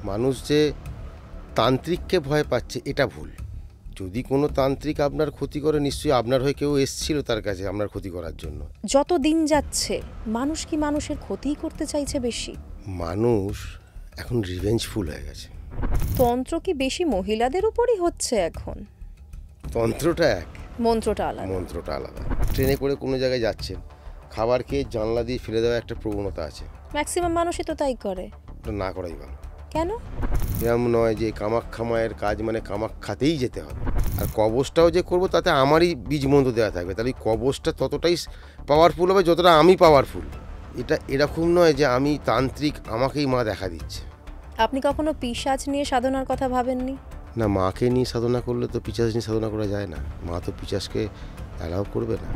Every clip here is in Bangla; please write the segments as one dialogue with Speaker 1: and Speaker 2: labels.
Speaker 1: মানুষ যে তান্ত্রিককে ভয় পাচ্ছে এটা ভুল। যদি কোনো তান্ত্রিক আপনার ক্ষতি করে, নিশ্চয়ই আপনার হয়ে কেউ এসেছিল তার কাছে আপনার ক্ষতি করার জন্য।
Speaker 2: যত দিন যাচ্ছে মানুষ কি মানুষের ক্ষতিই করতে চাইছে বেশি?
Speaker 1: মানুষ এখন রিভেঞ্জফুল হয়ে গেছে।
Speaker 2: তন্ত্র কি বেশি মহিলাদের উপরই হচ্ছে এখন?
Speaker 1: তন্ত্রটা এক,
Speaker 2: মন্ত্রটা আলাদা।
Speaker 1: মন্ত্রটা আলাদা। ট্রেনে করে কোনো জায়গায় যাচ্ছেন, খাবার খেয়ে জানলা দিয়ে ফেলে দেওয়ার একটা প্রবণতা আছে।
Speaker 2: ম্যাক্সিমাম মানুষই তো তাই করে।
Speaker 1: ওটা না করাই ভালো।
Speaker 2: কেন?
Speaker 1: এরম নয় যে কামাখ্যা মায়ের কাজ মানে কামাখ্যাতেই যেতে হবে। আর কবচটাও যে করব তাতে আমারই বীজ মন্ত্র দেওয়া থাকবে, তাহলে কবচটা ততটাই পাওয়ারফুল হবে যতটা আমি পাওয়ারফুল। এটা এরকম নয় যে আমি তান্ত্রিক, আমাকেই মা দেখা দিচ্ছে।
Speaker 2: আপনি কখনো পিশাচ নিয়ে সাধনার কথা ভাবেননি?
Speaker 1: না, মাকে নিয়ে সাধনা করলে তো পিশাচ নিয়ে সাধনা করা যায় না। মা তো পিশাচকে অ্যালাউ করবে না।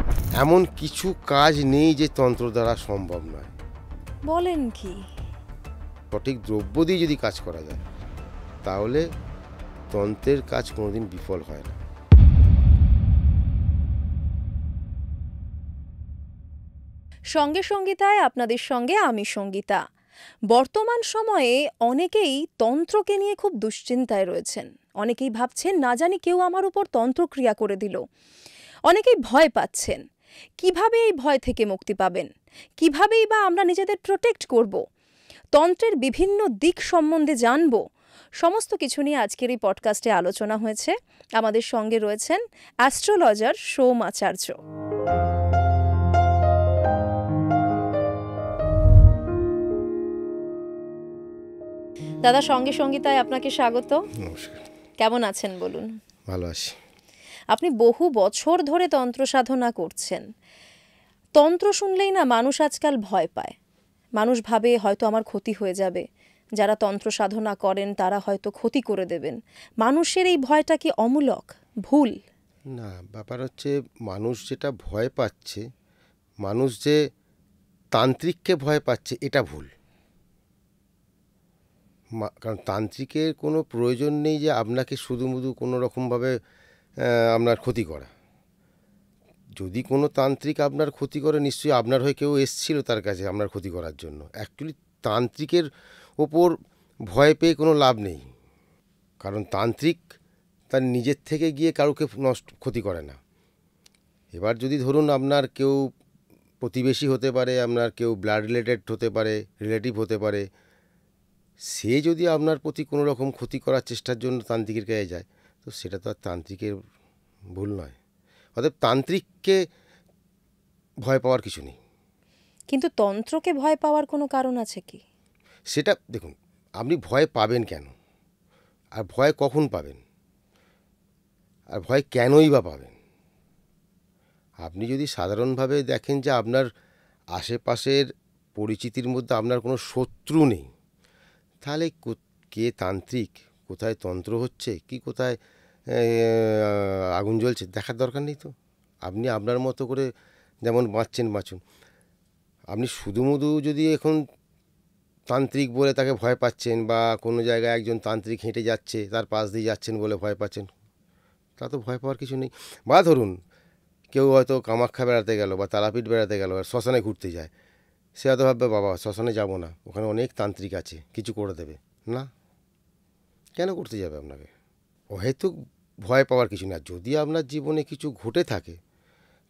Speaker 1: এমন কিছু কাজ নেই যে তন্ত্র দ্বারা সম্ভব নয়।
Speaker 2: বলেন কি?
Speaker 1: সঠিক দ্রব্য দিয়ে যদি কাজ করা যায় তাহলে তন্ত্রের কাজ কোনোদিন বিফল হয় না।
Speaker 2: সঙ্গে সঙ্গীতায় আপনাদের সঙ্গে আমি সঙ্গীতা। বর্তমান সময়ে অনেকেই তন্ত্রকে নিয়ে খুব দুশ্চিন্তায় রয়েছেন। অনেকেই ভাবছেন না জানি কেউ আমার উপর তন্ত্রক্রিয়া করে দিল। অনেকেই ভয় পাচ্ছেন। কিভাবে এই ভয় থেকে মুক্তি পাবেন? কিভাবেই বা আমরা নিজেদের প্রোটেক্ট করব? তন্ত্রের বিভিন্ন দিক সম্বন্ধে জানব। সমস্ত কিছু নিয়ে আজকের এই পডকাস্টে আলোচনা হয়েছে। আমাদের সঙ্গে রয়েছেন অ্যাস্ট্রোলজার সোম আচার্য। দাদা, সঙ্গে সঙ্গীতায় আপনাকে স্বাগত।
Speaker 1: নমস্কার।
Speaker 2: কেমন আছেন বলুন?
Speaker 1: ভালো আছি।
Speaker 2: আপনি বহু বছর ধরে তন্ত্র সাধনা করছেন। তন্ত্র শুনলেই না মানুষ আজকাল ভয় পায়। মানুষ ভাবে হয়তো আমার ক্ষতি হয়ে যাবে, যারা তন্ত্র সাধনা করেন তারা হয়তো ক্ষতি করে দেবেন। মানুষের এই ভয়টা কি অমূলক, ভুল?
Speaker 1: না, ব্যাপার হচ্ছে মানুষ যেটা ভয় পাচ্ছে, মানুষ যে তান্ত্রিককে ভয় পাচ্ছে এটা ভুল। কারণ তান্ত্রিকের কোনো প্রয়োজন নেই যে আপনাকে শুধুমুধু কোনো রকমভাবে আপনার ক্ষতি করা। যদি কোনো তান্ত্রিক আপনার ক্ষতি করে, নিশ্চয়ই আপনার হয়ে কেউ এসেছিল তার কাছে আপনার ক্ষতি করার জন্য। অ্যাকচুয়ালি তান্ত্রিকের ওপর ভয় পেয়ে কোনো লাভ নেই, কারণ তান্ত্রিক তার নিজের থেকে গিয়ে কাউকে ক্ষতি করে না। এবার যদি ধরুন আপনার কেউ প্রতিবেশী হতে পারে, আপনার কেউ ব্লাড রিলেটেড হতে পারে, রিলেটিভ হতে পারে, সে যদি আপনার প্রতি কোনো রকম ক্ষতি করার চেষ্টার জন্য তান্ত্রিকের কাছে যায়, তো সেটা তো আর তান্ত্রিকের ভুল নয়। অতএব তান্ত্রিককে ভয় পাওয়ার কিছু নেই।
Speaker 2: কিন্তু তন্ত্রকে ভয় পাওয়ার কোনো কারণ আছে কি?
Speaker 1: সেটা দেখুন, আপনি ভয় পাবেন কেন, আর ভয় কখন পাবেন, আর ভয় কেনই বা পাবেন? আপনি যদি সাধারণভাবে দেখেন যে আপনার আশেপাশের পরিচিতির মধ্যে আপনার কোনো শত্রু নেই, তাহলে কে তান্ত্রিক, কোথায় তন্ত্র হচ্ছে, কি কোথায় আগুন জ্বলছে দেখার দরকার নেই তো। আপনি আপনার মতো করে যেমন বাঁচছেন বাঁচুন। আপনি শুধুমুধু যদি এখন তান্ত্রিক বলে তাকে ভয় পাচ্ছেন, বা কোনো জায়গায় একজন তান্ত্রিক হেঁটে যাচ্ছে তার পাশ দিয়ে যাচ্ছেন বলে ভয় পাচ্ছেন, তা তো ভয় পাওয়ার কিছু নেই। বা ধরুন কেউ হয়তো কামাখ্যা বেড়াতে গেল বা তারাপীঠ বেড়াতে গেল, আর শ্মশানে ঘুরতে যায়, সে হয়তো ভাববে বাবা শ্মশানে যাব না, ওখানে অনেক তান্ত্রিক আছে, কিছু করে দেবে। না, কেন করতে যাবে আপনাকে? হয়তো ভয় পাওয়ার কিছু না। যদি আপনার জীবনে কিছু ঘটে থাকে,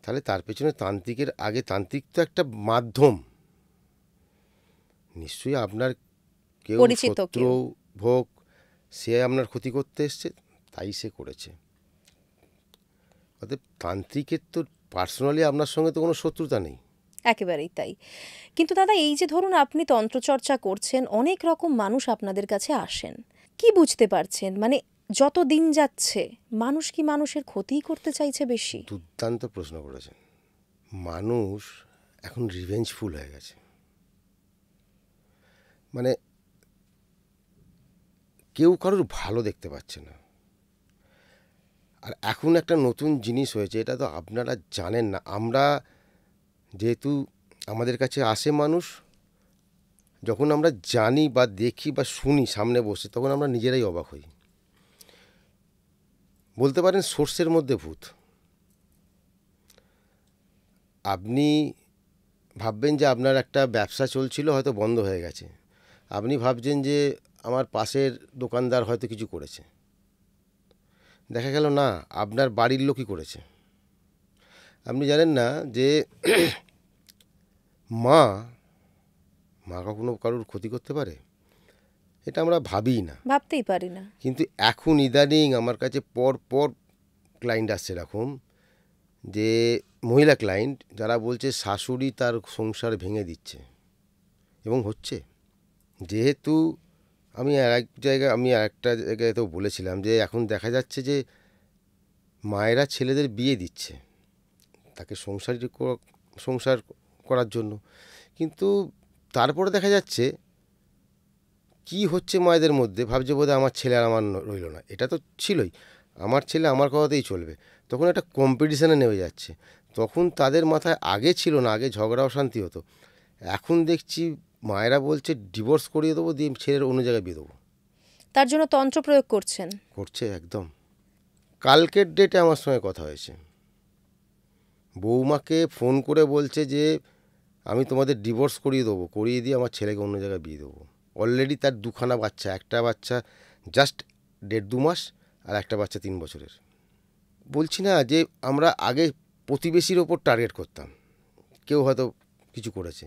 Speaker 1: তাহলে তার পেছনে তান্ত্রিকের আগে, তান্ত্রিক তো একটা মাধ্যম। নিশ্চয়ই আপনার কেউ শত্রু ভোগ, সে আপনার ক্ষতি করতে এসছে, তাই সে করেছে। অর্থাৎ তান্ত্রিকের তো পার্সোনালি আপনার সঙ্গে তো কোনো শত্রুতা নেই।
Speaker 2: একেবারেই তাই। কিন্তু দাদা, এই যে ধরুন আপনি তন্ত্রচর্চা করছেন, অনেক রকম মানুষ আপনাদের কাছে আসেন, কি বুঝতে পারছেন? মানে যত দিন যাচ্ছে মানুষ কি মানুষের ক্ষতিই করতে চাইছে বেশি?
Speaker 1: দুর্দান্ত প্রশ্ন করেছেন। মানুষ এখন রিভেঞ্জফুল হয়ে গেছে। মানে কেউ কারোর ভালো দেখতে পাচ্ছে না। আর এখন একটা নতুন জিনিস হয়েছে, এটা তো আপনারা জানেন না। আমরা যেহেতু আমাদের কাছে আসে মানুষ, যখন আমরা জানি বা দেখি বা শুনি সামনে বসে, তখন আমরা নিজেরাই অবাক হই। বলতে পারেন সোর্সের মধ্যে ভূত। আপনি ভাববেন যে আপনার একটা ব্যবসা চলছিল, হয়তো বন্ধ হয়ে গেছে। আপনি ভাবছেন যে আমার পাশের দোকানদার হয়তো কিছু করেছে, দেখা গেল না আপনার বাড়ির লোকই করেছে। আপনি জানেন না যে মা মা কখনো কারোর ক্ষতি করতে পারে? এটা আমরা ভাবি না।
Speaker 2: ভাবতেই পারি না।
Speaker 1: কিন্তু এখন ইদানিং আমার কাছে পর পর ক্লায়েন্ট আসছে এরকম, যে মহিলা ক্লায়েন্ট যারা বলছে শাশুড়ি তার সংসার ভেঙে দিচ্ছে, এবং হচ্ছে। যেহেতু আমি আরেকটা জায়গায় তো বলেছিলাম যে এখন দেখা যাচ্ছে যে মায়েরা ছেলেদের বিয়ে দিচ্ছে তাকে সংসার করার জন্য, কিন্তু তারপরে দেখা যাচ্ছে কি হচ্ছে মায়েদের মধ্যে, ভাবছে বোধহয় আমার ছেলে আর আমার রইল না। এটা তো ছিলই, আমার ছেলে আমার কথাতেই চলবে। তখন একটা কম্পিটিশানে নেমে যাচ্ছে। তখন তাদের মাথায় আগে ছিল না, আগে ঝগড়া অশান্তি হতো, এখন দেখছি মায়েরা বলছে ডিভোর্স করিয়ে দেবো, দিয়ে ছেলের অন্য জায়গায় বিয়ে দেবো।
Speaker 2: তার জন্য তন্ত্র প্রয়োগ করছেন?
Speaker 1: করছে একদম। কালকের ডেটে আমার সঙ্গে কথা হয়েছে, বৌমাকে ফোন করে বলছে যে আমি তোমাদের ডিভোর্স করিয়ে দেবো, করিয়ে দিয়ে আমার ছেলেকে অন্য জায়গায় বিয়ে দেবো। অলরেডি তার দুখানা বাচ্চা, একটা বাচ্চা জাস্ট 1.5-2 মাস, আর একটা বাচ্চা 3 বছরের। বলছি না যে আমরা আগে প্রতিবেশীর ওপর টার্গেট করতাম, কেউ হয়তো কিছু করেছে,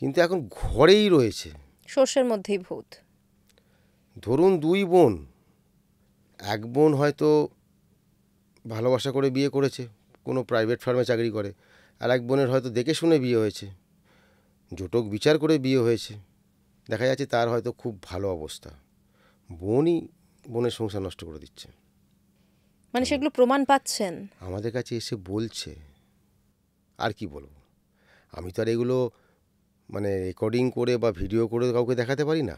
Speaker 1: কিন্তু এখন ঘরেই রয়েছে।
Speaker 2: সর্ষের মধ্যেই ভূত।
Speaker 1: ধরুন 2 বোন, এক বোন হয়তো ভালোবাসা করে বিয়ে করেছে, কোনো প্রাইভেট ফার্মে চাকরি করে, আর এক বোনের হয়তো দেখে শুনে বিয়ে হয়েছে, জটক বিচার করে বিয়ে হয়েছে। দেখা যাচ্ছে তার হয়তো খুব ভালো অবস্থা, বোনই বোনের সংসার নষ্ট করে দিচ্ছে।
Speaker 2: মানে সেগুলো প্রমাণ পাচ্ছেন?
Speaker 1: আমাদের কাছে এসে বলছে। আর কি বলবো, আমি তো আর এগুলো মানে রেকর্ডিং করে বা ভিডিও করে কাউকে দেখাতে পারি না।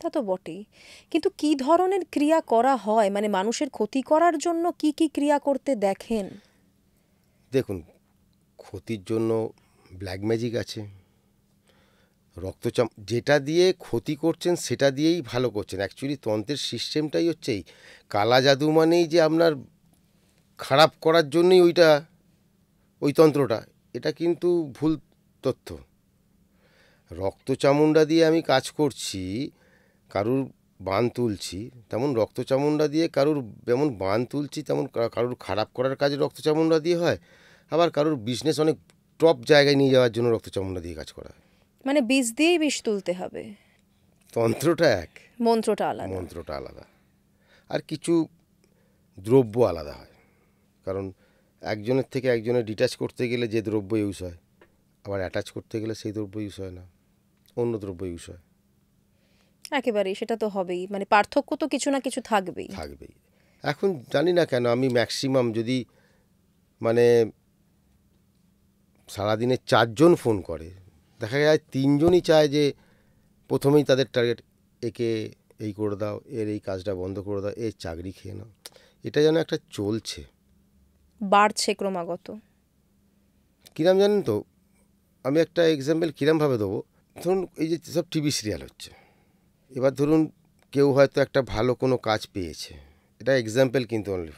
Speaker 2: তা তো বটেই, কিন্তু কি ধরনের ক্রিয়া করা হয়, মানে মানুষের ক্ষতি করার জন্য কি কি ক্রিয়া করতে দেখেন?
Speaker 1: দেখুন, ক্ষতির জন্য ব্ল্যাক ম্যাজিক আছে, রক্তচাপ, যেটা দিয়ে ক্ষতি করছেন সেটা দিয়েই ভালো করছেন। অ্যাকচুয়ালি তন্ত্রের সিস্টেমটাই হচ্ছে এই কালা জাদু, মানেই যে আপনার খারাপ করার জন্যই ওই তন্ত্রটা, এটা কিন্তু ভুল তথ্য। রক্তচামুন্ডা দিয়ে আমি কাজ করছি, কারুর বান তুলছি, তেমন রক্তচামুন্ডা দিয়ে কারুর যেমন বান তুলছি, তেমন কারুর খারাপ করার কাজে রক্তচামুন্ডা দিয়ে হয়, আবার কারুর বিজনেস অনেক টপ জায়গায় নিয়ে যাওয়ার জন্য রক্তচামুন্ডা দিয়ে কাজ করা হয়।
Speaker 2: মানে বীজ দিয়েই বিষ তুলতে হবে?
Speaker 1: তন্ত্রটা এক,
Speaker 2: মন্ত্রটা আলাদা?
Speaker 1: মন্ত্রটা আলাদা, আর কিছু দ্রব্য আলাদা হয়। কারণ একজনের থেকে একজনের ডিট্যাচ করতে গেলে যে দ্রব্য ইউজ হয়, আবার অ্যাটাচ করতে গেলে সেই দ্রব্য ইউজ হয় না, অন্য দ্রব্য ইউজ হয়।
Speaker 2: একেবারেই, সেটা তো হবেই, মানে পার্থক্য তো কিছু না কিছু থাকবেই।
Speaker 1: এখন জানি না কেন আমি ম্যাক্সিমাম যদি মানে সারাদিনে 4 জন ফোন করে, দেখা যায় 3 জনই চায় যে প্রথমেই তাদের টার্গেট, একে এই করে দাও, এর এই কাজটা বন্ধ করে দাও, এর চাকরি খেয়ে নাও। এটা যেন একটা চলছে,
Speaker 2: বাড়ছে ক্রমাগত।
Speaker 1: কিরম জানেন তো, আমি একটা এক্সাম্পল কিরমভাবে দেবো। ধরুন এই যে সব টিভি সিরিয়াল হচ্ছে, এবার ধরুন কেউ হয়তো একটা ভালো কোনো কাজ পেয়েছে, এটা এক্সাম্পল কিন্তু অনলি,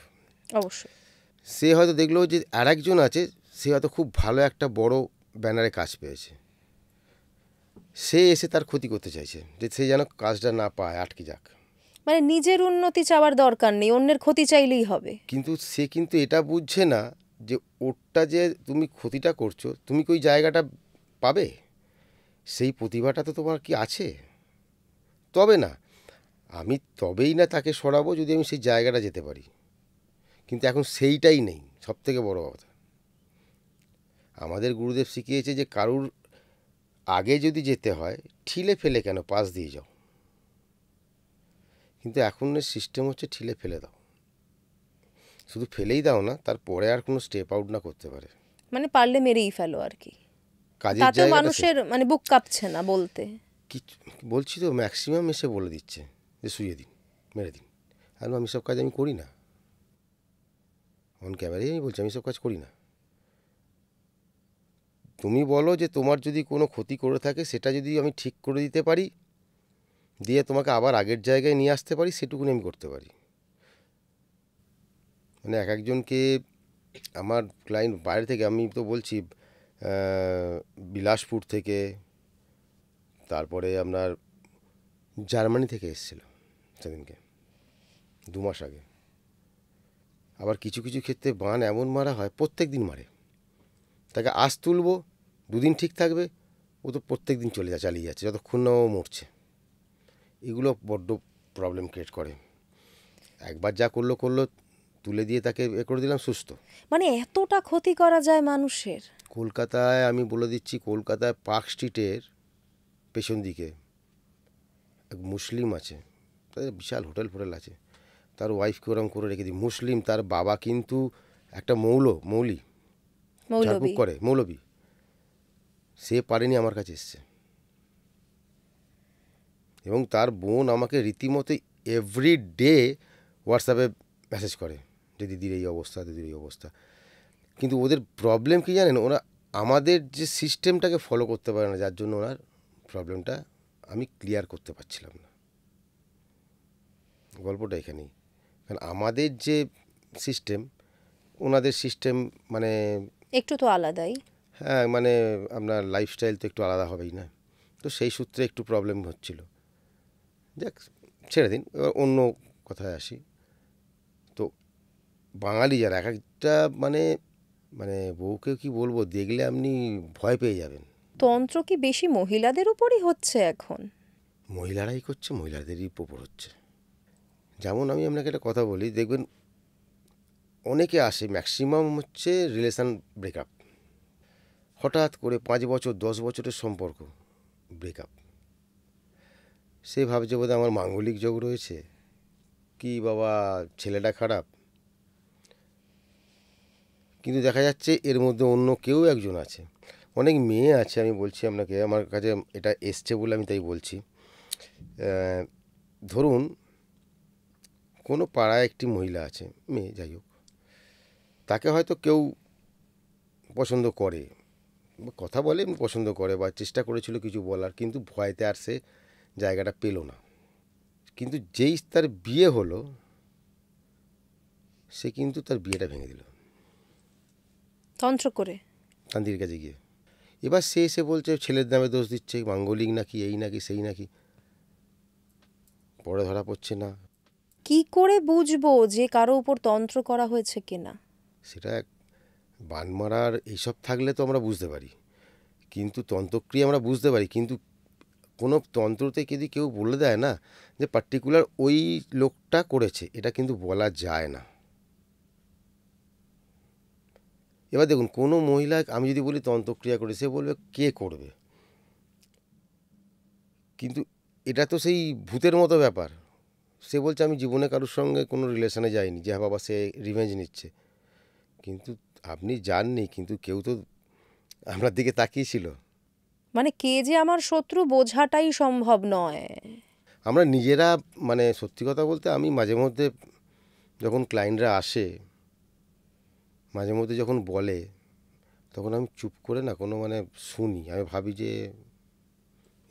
Speaker 2: অবশ্যই।
Speaker 1: সে হয়তো দেখলো যে আর একজন আছে, সে হয়তো খুব ভালো একটা বড় ব্যানারে কাজ পেয়েছে, সে এসে তার ক্ষতি করতে চাইছে, যে সে যেন কাজটা না পায়, আটকে যাক।
Speaker 2: মানে নিজের উন্নতি চাওয়ার দরকার নেই, অন্যের ক্ষতি চাইলেই হবে।
Speaker 1: কিন্তু সে কিন্তু এটা বুঝছে না যে ওরটা যে তুমি ক্ষতিটা করছো, তুমি কি ওই জায়গাটা পাবে? সেই প্রতিভাটা তো তোমার কি আছে? তবে না, আমি তবেই না তাকে সরাবো যদি আমি সেই জায়গাটা যেতে পারি, কিন্তু এখন সেইটাই নেই। সব থেকে বড় কথা, আমাদের গুরুদেব শিখিয়েছে যে কারুর আগে যদি যেতে হয়, ঠিলে ফেলে কেন, পাশ দিয়ে যাও। কিন্তু এখনের সিস্টেম হচ্ছে ঠিলে ফেলে দাও, শুধু ফেলেই দাও না, তারপরে আর কোনো স্টেপ আউট না করতে পারে,
Speaker 2: মানে পারলে মেরেই ফেলো আর কি।
Speaker 1: কাজের
Speaker 2: তাতেও
Speaker 1: জায়গাটা
Speaker 2: মানুষের মানে বুক কাঁপছে না বলতে?
Speaker 1: কিছু বলছি তো, ম্যাক্সিমাম এসে বলে দিচ্ছে যে শুয়ে দিন, মেরে দিন। আর আমি সব কাজ আমি করি না, অন ক্যামেরাই আমি বলছি আমি সব কাজ করি না। তুমি বলো যে তোমার যদি কোনো ক্ষতি করে থাকে, সেটা যদি আমি ঠিক করে দিতে পারি, দিয়ে তোমাকে আবার আগের জায়গায় নিয়ে আসতে পারি, সেটুকুনি আমি করতে পারি। মানে এক একজনকে আমার ক্লায়েন্ট বাইরে থেকে, আমি তো বলছি বিলাসপুর থেকে, তারপরে আপনার জার্মানি থেকে এসেছিল সেদিনকে, 2 মাস আগে। আবার কিছু কিছু ক্ষেত্রে বান এমন মারা হয়, প্রত্যেক দিন মারে। তাকে আজ তুলবো, 2 দিন ঠিক থাকবে, ও তো প্রত্যেক দিন চালিয়ে যাচ্ছে যতক্ষণ না ও মরছে। এগুলো বড্ড প্রবলেম ক্রিয়েট করে। একবার যা করলো তুলে দিয়ে তাকে করে দিলাম, সুস্থ।
Speaker 2: মানে এতটা ক্ষতি করা যায় মানুষের?
Speaker 1: কলকাতায় আমি বলে দিচ্ছি, কলকাতায় পার্ক স্ট্রিটের পেছন দিকে এক মুসলিম আছে, তাদের বিশাল হোটেল আছে, তার ওয়াইফকে ওরম করে রেখে দিই। মুসলিম, তার বাবা কিন্তু একটা মৌলবি করে, মৌলবি। সে পারেনি, আমার কাছে এসছে। এবং তার বোন আমাকে রীতিমতো এভরিডে হোয়াটসঅ্যাপে মেসেজ করে যে দিদির এই অবস্থা। কিন্তু ওদের প্রবলেম কি জানেন, ওরা আমাদের যে সিস্টেমটাকে ফলো করতে পারে না, যার জন্য ওনার প্রবলেমটা আমি ক্লিয়ার করতে পারছিলাম না। গল্পটা এখানেই। কারণ আমাদের যে সিস্টেম, ওনাদের সিস্টেম মানে
Speaker 2: একটু তো আলাদাই।
Speaker 1: হ্যাঁ, মানে আপনার লাইফস্টাইল তো একটু আলাদা হবেই না, তো সেই সূত্রে একটু প্রবলেম হচ্ছিল। যাক, ছেড়ে দিন, এবার অন্য কথায় আসি। তো বাঙালি যারা, এক একটা মানে মানে বউকে কি বলবো, দেখলে আপনি ভয় পেয়ে যাবেন।
Speaker 2: তন্ত্র কি বেশি মহিলাদের উপরই হচ্ছে এখন?
Speaker 1: মহিলারাই করছে, মহিলাদেরই উপর হচ্ছে। যেমন আমি আপনাকে একটা কথা বলি, দেখবেন অনেকে আসে, ম্যাক্সিমাম হচ্ছে রিলেশান ব্রেকআপ। হঠাৎ করে 5 বছর 10 বছরের সম্পর্ক, ব্রেকআপ। সে ভাবছে বোধহয় আমার মাঙ্গলিক যোগ রয়েছে, কি বাবা ছেলেটা খারাপ। কিন্তু দেখা যাচ্ছে এর মধ্যে অন্য কেউ একজন আছে। অনেক মেয়ে আছে, আমি বলছি আপনাকে, আমার কাছে এটা এসছে বলে আমি তাই বলছি। ধরুন কোনো পাড়ায় একটি মহিলা আছে, মেয়ে যাই হোক, তাকে হয়তো কেউ পছন্দ করে, কথা বলে পছন্দ করে, বা চেষ্টা করেছিল কিছু বলার, কিন্তু ভয়তে আর সে জায়গাটা পেল না। কিন্তু যেই তার বিয়ে হলো, সে কিন্তু তার বিয়েটা ভেঙে দিল
Speaker 2: তন্ত্র করে,
Speaker 1: তান্ত্রিকের কাছে গিয়ে। এবার সে এসে বলছে ছেলের নামে দোষ দিচ্ছে, মাঙ্গলিক নাকি, এই নাকি সেই নাকি। পরে ধরা পড়ছে না।
Speaker 2: কি করে বুঝবো যে কারো উপর তন্ত্র করা হয়েছে কিনা?
Speaker 1: সেটা বান মারার এইসব থাকলে তো আমরা বুঝতে পারি, কিন্তু তন্ত্রক্রিয়া আমরা বুঝতে পারি, কিন্তু কোনো তন্ত্রতে যদি কেউ বলে দেয় না যে পার্টিকুলার ওই লোকটা করেছে, এটা কিন্তু বলা যায় না। এবার দেখুন, কোনো মহিলা, আমি যদি বলি তন্ত্রক্রিয়া করে, সে বলবে কে করবে, কিন্তু এটা তো সেই ভূতের মতো ব্যাপার। সে বলছে আমি জীবনে কারোর সঙ্গে কোনো রিলেশনে যাইনি, যে হ্যাঁ বাবা সে রিভেঞ্জ নিচ্ছে। কিন্তু আপনি যাননি, কিন্তু কেউ তো আপনার দিকে তাকিয়েছিল।
Speaker 2: মানে কে যে আমার শত্রু বোঝাটাই সম্ভব নয়।
Speaker 1: আমরা নিজেরা, মানে সত্যি কথা বলতে, আমি মাঝে মধ্যে যখন ক্লায়েন্টরা আসে, মাঝে মধ্যে যখন বলে, তখন আমি চুপ করে না কোনো মানে শুনি, আমি ভাবি যে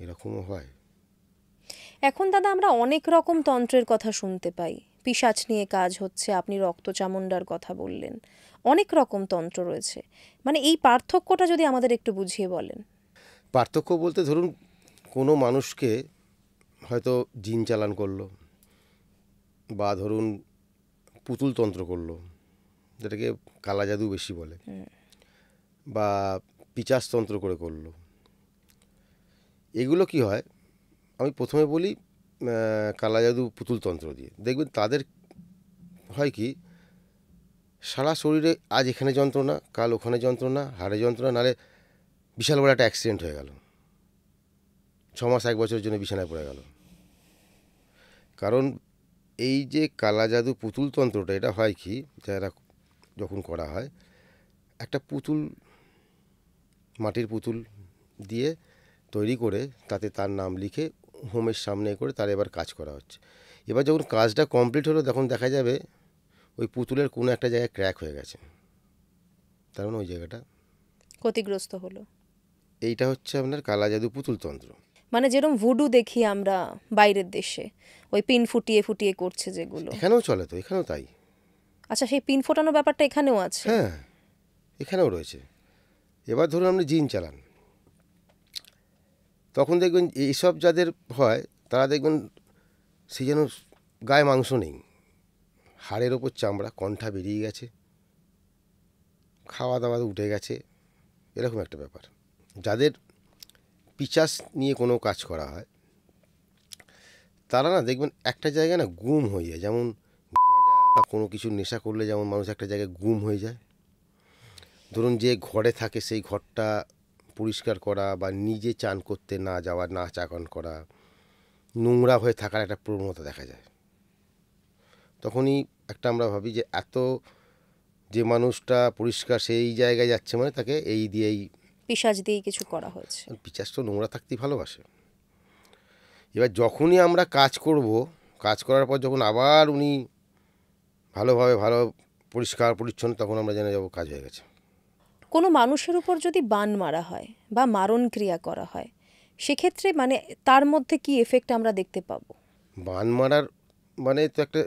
Speaker 1: এরকমও হয়।
Speaker 2: এখন দাদা আমরা অনেক রকম তন্ত্রের কথা শুনতে পাই। পিশাচ নিয়ে কাজ হচ্ছে, আপনি রক্তচামুণ্ডার কথা বললেন, অনেক রকম তন্ত্র রয়েছে। মানে এই পার্থক্যটা যদি আমাদের একটু বুঝিয়ে বলেন।
Speaker 1: পার্থক্য বলতে, ধরুন কোনো মানুষকে হয়তো জিন চালান করলো, বা ধরুন পুতুল তন্ত্র করলো, যেটাকে কালা জাদু বেশি বলে, বা পিচাস তন্ত্র করলো। এগুলো কি হয়, আমি প্রথমে বলি কালা জাদু পুতুল তন্ত্র দিয়ে দেখবেন তাদের হয় কি, সারা শরীরে আজ এখানে যন্ত্রণা, কাল ওখানে যন্ত্রণা, হাড়ে যন্ত্রণা, নালে বিশাল বড় একটা অ্যাক্সিডেন্ট হয়ে গেল, 6 মাস 1 বছরের জন্য বিছানায় পড়ে গেল। কারণ এই যে কালা জাদু পুতুল তন্ত্রটা, এটা হয় কি, যারা যখন করা হয়, একটা পুতুল, মাটির পুতুল দিয়ে তৈরি করে, তাতে তার নাম লিখে হোমের সামনে করে তার এবার কাজ করা হচ্ছে। এবার যখন কাজটা কমপ্লিট হলো, তখন দেখা যাবে ওই পুতুলের কোনো একটা জায়গায় ক্র্যাক হয়ে গেছে, তার মানে ওই জায়গাটা
Speaker 2: ক্ষতিগ্রস্ত হলো।
Speaker 1: এইটা হচ্ছে আপনার কালা জাদু পুতুল তন্ত্র।
Speaker 2: মানে যেরকম ভুডু দেখি আমরা বাইরের দেশে, ওই পিন ফুটিয়ে ফুটিয়ে করছে যেগুলো,
Speaker 1: এখানেও চলে, তো এখানেও তাই।
Speaker 2: আচ্ছা, সেই পিন ফোটানো ব্যাপারটা এখানেও আছে?
Speaker 1: হ্যাঁ, এখানেও রয়েছে। এবার ধরুন আপনি জিন চালান, তখন দেখবেন এইসব যাদের হয়, তারা দেখবেন সে যেন গায়ে মাংস নেই, হাড়ের ওপর চামড়া, কণ্ঠা বেরিয়ে গেছে, খাওয়া দাওয়া উঠে গেছে, এরকম একটা ব্যাপার। যাদের পিচাস নিয়ে কোনো কাজ করা হয় তারা না দেখবেন একটা জায়গায় না গুম হয়ে যায়, যেমন বা কোনো কিছু নেশা করলে যেমন মানুষ একটা জায়গায় গুম হয়ে যায়। ধরুন যে ঘরে থাকে সেই ঘরটা পরিষ্কার করা বা নিজে চান করতে না যাওয়া, না চাকন করা, নোংরা হয়ে থাকার একটা প্রবণতা দেখা যায়। তখনই একটা আমরা ভাবি যে এত যে মানুষটা পরিষ্কার সেই জায়গায় যাচ্ছে মানে তাকে এই দিয়েই,
Speaker 2: পিশাচ দিয়েই কিছু করা হয়েছে।
Speaker 1: পিচাস তো নোংরা থাকতেই ভালোবাসে। এবার যখনই আমরা কাজ করব, কাজ করার পর যখন আবার উনি ভালোভাবে ভালো পরিষ্কার পরিচ্ছন্ন, তখন আমরা জেনে যাবো কাজ হয়ে গেছে।
Speaker 2: কোনো মানুষের উপর যদি বান মারা হয় বা মারণ ক্রিয়া করা হয়, সেক্ষেত্রে মানে তার মধ্যে কি এফেক্ট আমরা দেখতে পাবো?
Speaker 1: বান মারার মানে তো একটা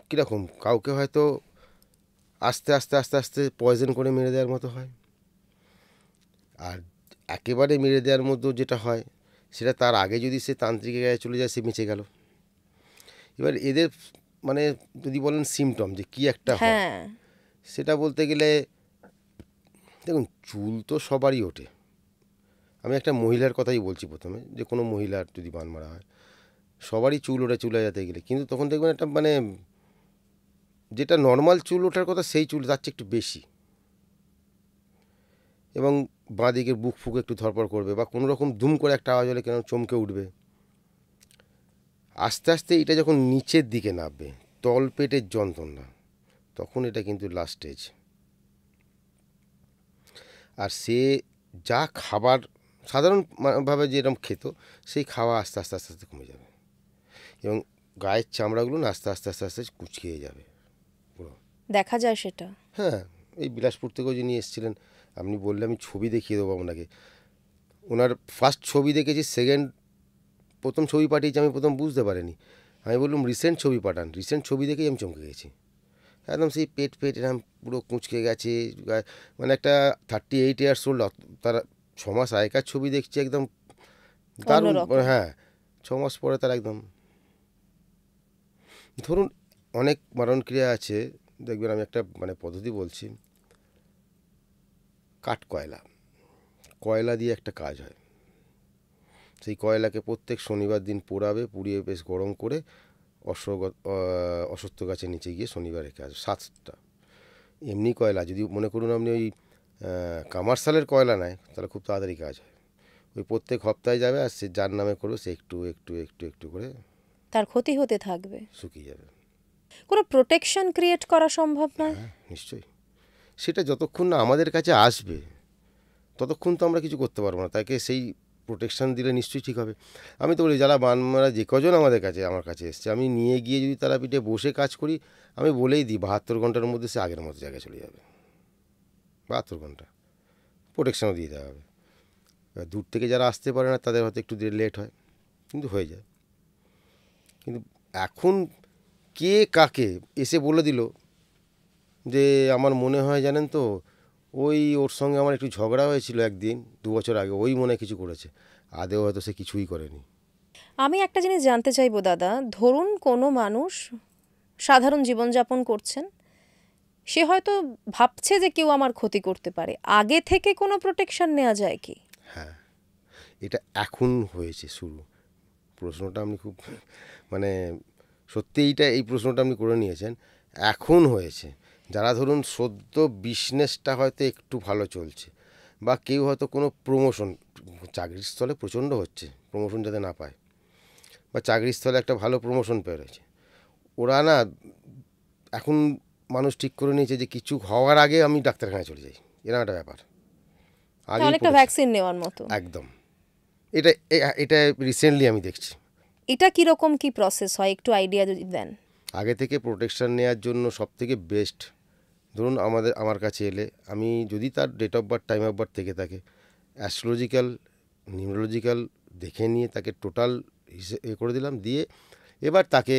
Speaker 1: কীরকম, কাউকে হয়তো আস্তে আস্তে আস্তে আস্তে পয়জন করে মেরে দেওয়ার মতো হয়, আর একেবারে মেরে দেওয়ার মতো যেটা হয় সেটা তার আগে যদি সে তান্ত্রিকের গায়ে চলে যায়, সে বেঁচে গেল। এবার এদের মানে যদি বলেন সিমটম যে কী একটা হয়,
Speaker 2: হ্যাঁ,
Speaker 1: সেটা বলতে গেলে দেখুন চুল তো সবারই ওঠে। আমি একটা মহিলার কথাই বলছি প্রথমে, যে কোনো মহিলার যদি বান মারা হয় সবারই চুল ওঠে চুলে যেতে গেলে, কিন্তু তখন দেখবেন একটা মানে যেটা নর্মাল চুল ওঠার কথা সেই চুল তার চেয়ে একটু বেশি, এবং বাঁ দিকের বুক ফুক একটু ধরপড় করবে বা কোনো রকম দুম করে একটা আওয়াজ হলে কেন চমকে উঠবে। আস্তে আস্তে এটা যখন নিচের দিকে নামবে, তল পেটের যন্ত্রণা, তখন এটা কিন্তু লাস্ট স্টেজ। আর সে যা খাবার সাধারণভাবে যেরকম খেত, সেই খাওয়া আস্তে আস্তে আস্তে আস্তে কমে যাবে, এবং গায়ের চামড়াগুলো না আস্তে আস্তে আস্তে আস্তে কুচকিয়ে যাবে পুরো।
Speaker 2: দেখা যায় সেটা।
Speaker 1: হ্যাঁ, এই বিলাসপুর থেকেও যিনি এসেছিলেন, আপনি বললে আমি ছবি দেখিয়ে দেবো আপনাকে। ওনার ফার্স্ট ছবি দেখেছি, প্রথম ছবি পাঠিয়েছি, আমি প্রথম বুঝতে পারিনি। আমি বললাম রিসেন্ট ছবি পাঠান, রিসেন্ট ছবি দেখেই আমি চমকে গেছি। একদম সেই পেট ফেট এরকম পুরো কুঁচকে গেছে, মানে একটা 38 ইয়ার্স ওল্ড, তার 6 মাস আগেকার ছবি দেখছি, একদম দারুণ।
Speaker 2: অন্যরকম।
Speaker 1: হ্যাঁ, 6 মাস পরে তার একদম, ধরুন অনেক মারণক্রিয়া আছে, দেখবেন আমি একটা মানে পদ্ধতি বলছি। কাঠ কয়লা, কয়লা দিয়ে একটা কাজ হয়। সেই কয়লাকে প্রত্যেক শনিবার দিন পোড়াবে, পুড়িয়ে বেশ গরম করে অশ্বত্থ গাছের নিচে গিয়ে শনিবার রেখে আসবে 7টা। এমনি কয়লা যদি মনে করুন আপনি ওই কমার্শিয়ালের কয়লা নেয়, তাহলে খুব তাড়াতাড়ি কাজ হয়। ওই প্রত্যেক সপ্তাহে যাবে, আর সে যার নামে করবে, সে একটু একটু একটু একটু করে
Speaker 2: তার ক্ষতি হতে থাকবে।
Speaker 1: শুকিয়ে যাবে।
Speaker 2: কোনো প্রোটেকশন ক্রিয়েট করা সম্ভব নয়?
Speaker 1: হ্যাঁ, নিশ্চয়ই। সেটা যতক্ষণ না আমাদের কাছে আসবে ততক্ষণ তো আমরা কিছু করতে পারবো না, তাকে সেই প্রোটেকশান দিলে নিশ্চয়ই ঠিক হবে। আমি তো বলি যারা বান মারা যে কজন আমার কাছে এসছে, আমি নিয়ে গিয়ে যদি তারাপীঠে বসে কাজ করি, আমি বলেই দিই 72 ঘন্টার মধ্যে সে আগের মতো জায়গায় চলে যাবে। 72 ঘন্টা প্রোটেকশানও দিয়ে দেওয়া হবে। এবার দূর থেকে যারা আসতে পারে না তাদের হয়তো একটু লেট হয়, কিন্তু হয়ে যায়। কিন্তু এখন কে কাকে এসে বলে দিল যে আমার মনে হয় জানেন তো, ওর সঙ্গে আমার একটু ঝগড়া হয়েছিল একদিন 2 বছর আগে, ওই মনে হয় কিছু করেছে, আদেও হয়তো সে কিছুই করেনি।
Speaker 2: আমি একটা জিনিস জানতে চাইবো দাদা, ধরুন কোনো মানুষ সাধারণ জীবনযাপন করছেন, সে হয়তো ভাবছে যে কেউ আমার ক্ষতি করতে পারে, আগে থেকে কোনো প্রোটেকশন নেওয়া যায় কি?
Speaker 1: হ্যাঁ, এটা এখন হয়েছে শুরু। প্রশ্নটা আপনি খুব মানে সত্যি এই প্রশ্নটা আপনি করে নিয়েছেন। এখন হয়েছে। যারা ধরুন সদ্য বিজনেসটা হয়তো একটু ভালো চলছে, বা কেউ হয়তো কোনো প্রমোশন, চাকরির স্থলে প্রচণ্ড হচ্ছে, প্রমোশন যাতে না পায়, বা চাকরির স্থলে একটা ভালো প্রমোশন পেয়ে রয়েছে, ওরা না এখন মানুষ ঠিক করে নিয়েছে যে কিছু হওয়ার আগে আমি ডাক্তারখানায় চলে যাই, এরকম একটা ব্যাপার আগেই
Speaker 2: অনেকটা
Speaker 1: পড়েছে।
Speaker 2: ভ্যাকসিন নেওয়ার মতো।
Speaker 1: একদম। এটা এটা রিসেন্টলি আমি দেখছি।
Speaker 2: এটা কিরকম কি প্রসেস হয়, একটু আইডিয়া যদি দেন।
Speaker 1: আগে থেকে প্রোটেকশান নেওয়ার জন্য সবথেকে বেস্ট, ধরুন আমার কাছে এলে আমি যদি তার date of birth, time of birth থেকে থাকে, অ্যাস্ট্রোলজিক্যাল, নিউরোলজিক্যাল দেখে নিয়ে তাকে টোটাল করে দিলাম, দিয়ে এবার তাকে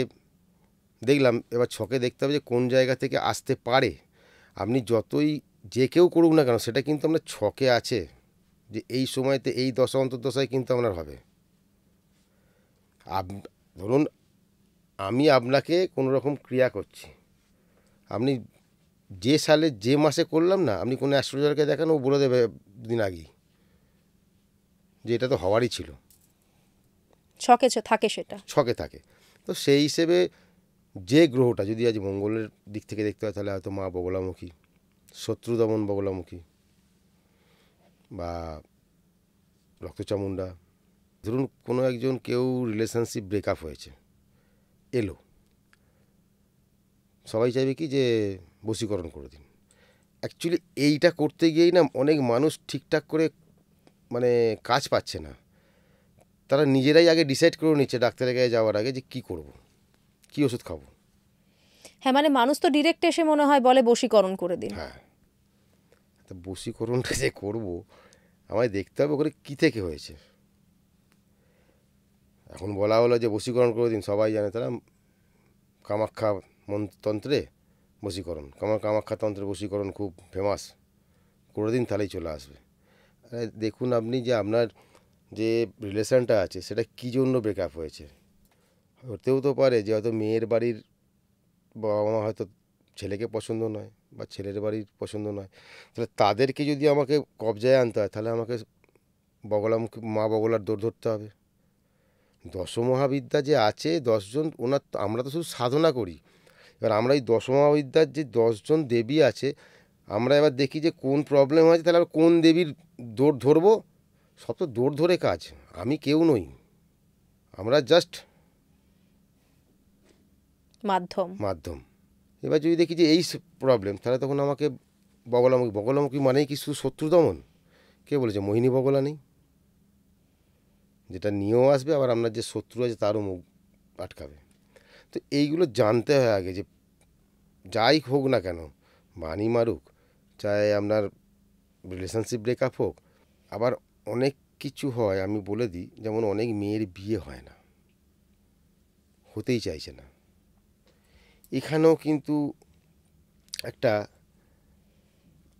Speaker 1: দেখলাম, এবার ছকে দেখতে হবে যে কোন জায়গা থেকে আসতে পারে। আপনি যতই যে কেউ করুক না কেন, সেটা কিন্তু আপনার ছকে আছে যে এই সময়তে এই দশা অন্তর্দশায় কিন্তু আপনার হবে। ধরুন আমি আপনাকে কোনো রকম ক্রিয়া করছি, আপনি যে সালে যে মাসে করলাম না, আপনি কোনো অ্যাস্ট্রোলজারকে দেখান, ও বলে দেবে দিন আগেই যে এটা তো হওয়ারই ছিল,
Speaker 2: ছকে থাকে সেটা।
Speaker 1: ছকে থাকে। তো সেই হিসেবে যে গ্রহটা যদি আজ মঙ্গলের দিক থেকে দেখতে হয়, তাহলে হয়তো মা বগলামুখী, শত্রু দমন বগলামুখী বা রক্তচামুণ্ডা। ধরুন কোনো একজন কেউ রিলেশনশিপ ব্রেকআপ হয়েছে, এলো, সবাই চাইবে কি যে বশীকরণ করে দিন। অ্যাকচুয়ালি এইটা করতে গিয়েই না অনেক মানুষ ঠিকঠাক করে মানে কাজ পাচ্ছে না। তারা নিজেরাই আগে ডিসাইড করে নিচ্ছে ডাক্তারের কাছে যাওয়ার আগে যে কী করব, কী ওষুধ খাবো।
Speaker 2: হ্যাঁ, মানে মানুষ তো ডিরেক্ট এসে মনে হয় বলে বশীকরণ করে দিন।
Speaker 1: হ্যাঁ, তো বশীকরণটা যে করবো, আমায় দেখতে হবে ওখানে কী থেকে হয়েছে। এখন বলা হলো যে বশীকরণ করে দিন, সবাই জানে তারা কামাখ্যা তন্ত্রে বশীকরণ, কামাখ্যা তন্ত্রে বশীকরণ খুব ফেমাস, করে দিন তাহলেই চলে আসবে। দেখুন আপনি যে আপনার যে রিলেশনটা আছে সেটা কী জন্য ব্রেকআপ হয়েছে। হতেও তো পারে যে হয়তো মেয়ের বাড়ির বাবা মা হয়তো ছেলেকে পছন্দ নয়, বা ছেলের বাড়ির পছন্দ নয়। তাহলে তাদেরকে যদি আমাকে কবজায় আনতে হয়, তাহলে আমাকে বগলামুখী মা বগলার দৌড় ধরতে হবে। দশমহাবিদ্যা যে আছে 10জন, আমরা তো শুধু সাধনা করি। এবার আমরা এই দশমহাবিদ্যার যে 10জন দেবী আছে, আমরা এবার দেখি যে কোন প্রবলেম আছে, তাহলে কোন দেবীর দৌড় ধরবো। সব তো দৌড় ধরে কাজ, আমি কেউ নই, আমরা জাস্ট
Speaker 2: মাধ্যম।
Speaker 1: মাধ্যম। এবার যদি দেখি যে এই প্রবলেম, তাহলে তখন আমাকে বগলামুখী মানেই কি শুধু শত্রু দমন? কে বলেছে মোহিনী বগলা নেই? যেটা নিয়েও আসবে, আবার আপনার যে শত্রু আছে তারও মুখ আটকাবে। তো এইগুলো জানতে হয় আগে, যে যাই হোক না কেন, বাণী মারুক, চাই আপনার রিলেশনশিপ ব্রেকআপ হোক। আবার অনেক কিছু হয়, আমি বলে দিই, যেমন অনেক মেয়ের বিয়ে হয় না, হতেই চাইছে না। এখানেও কিন্তু একটা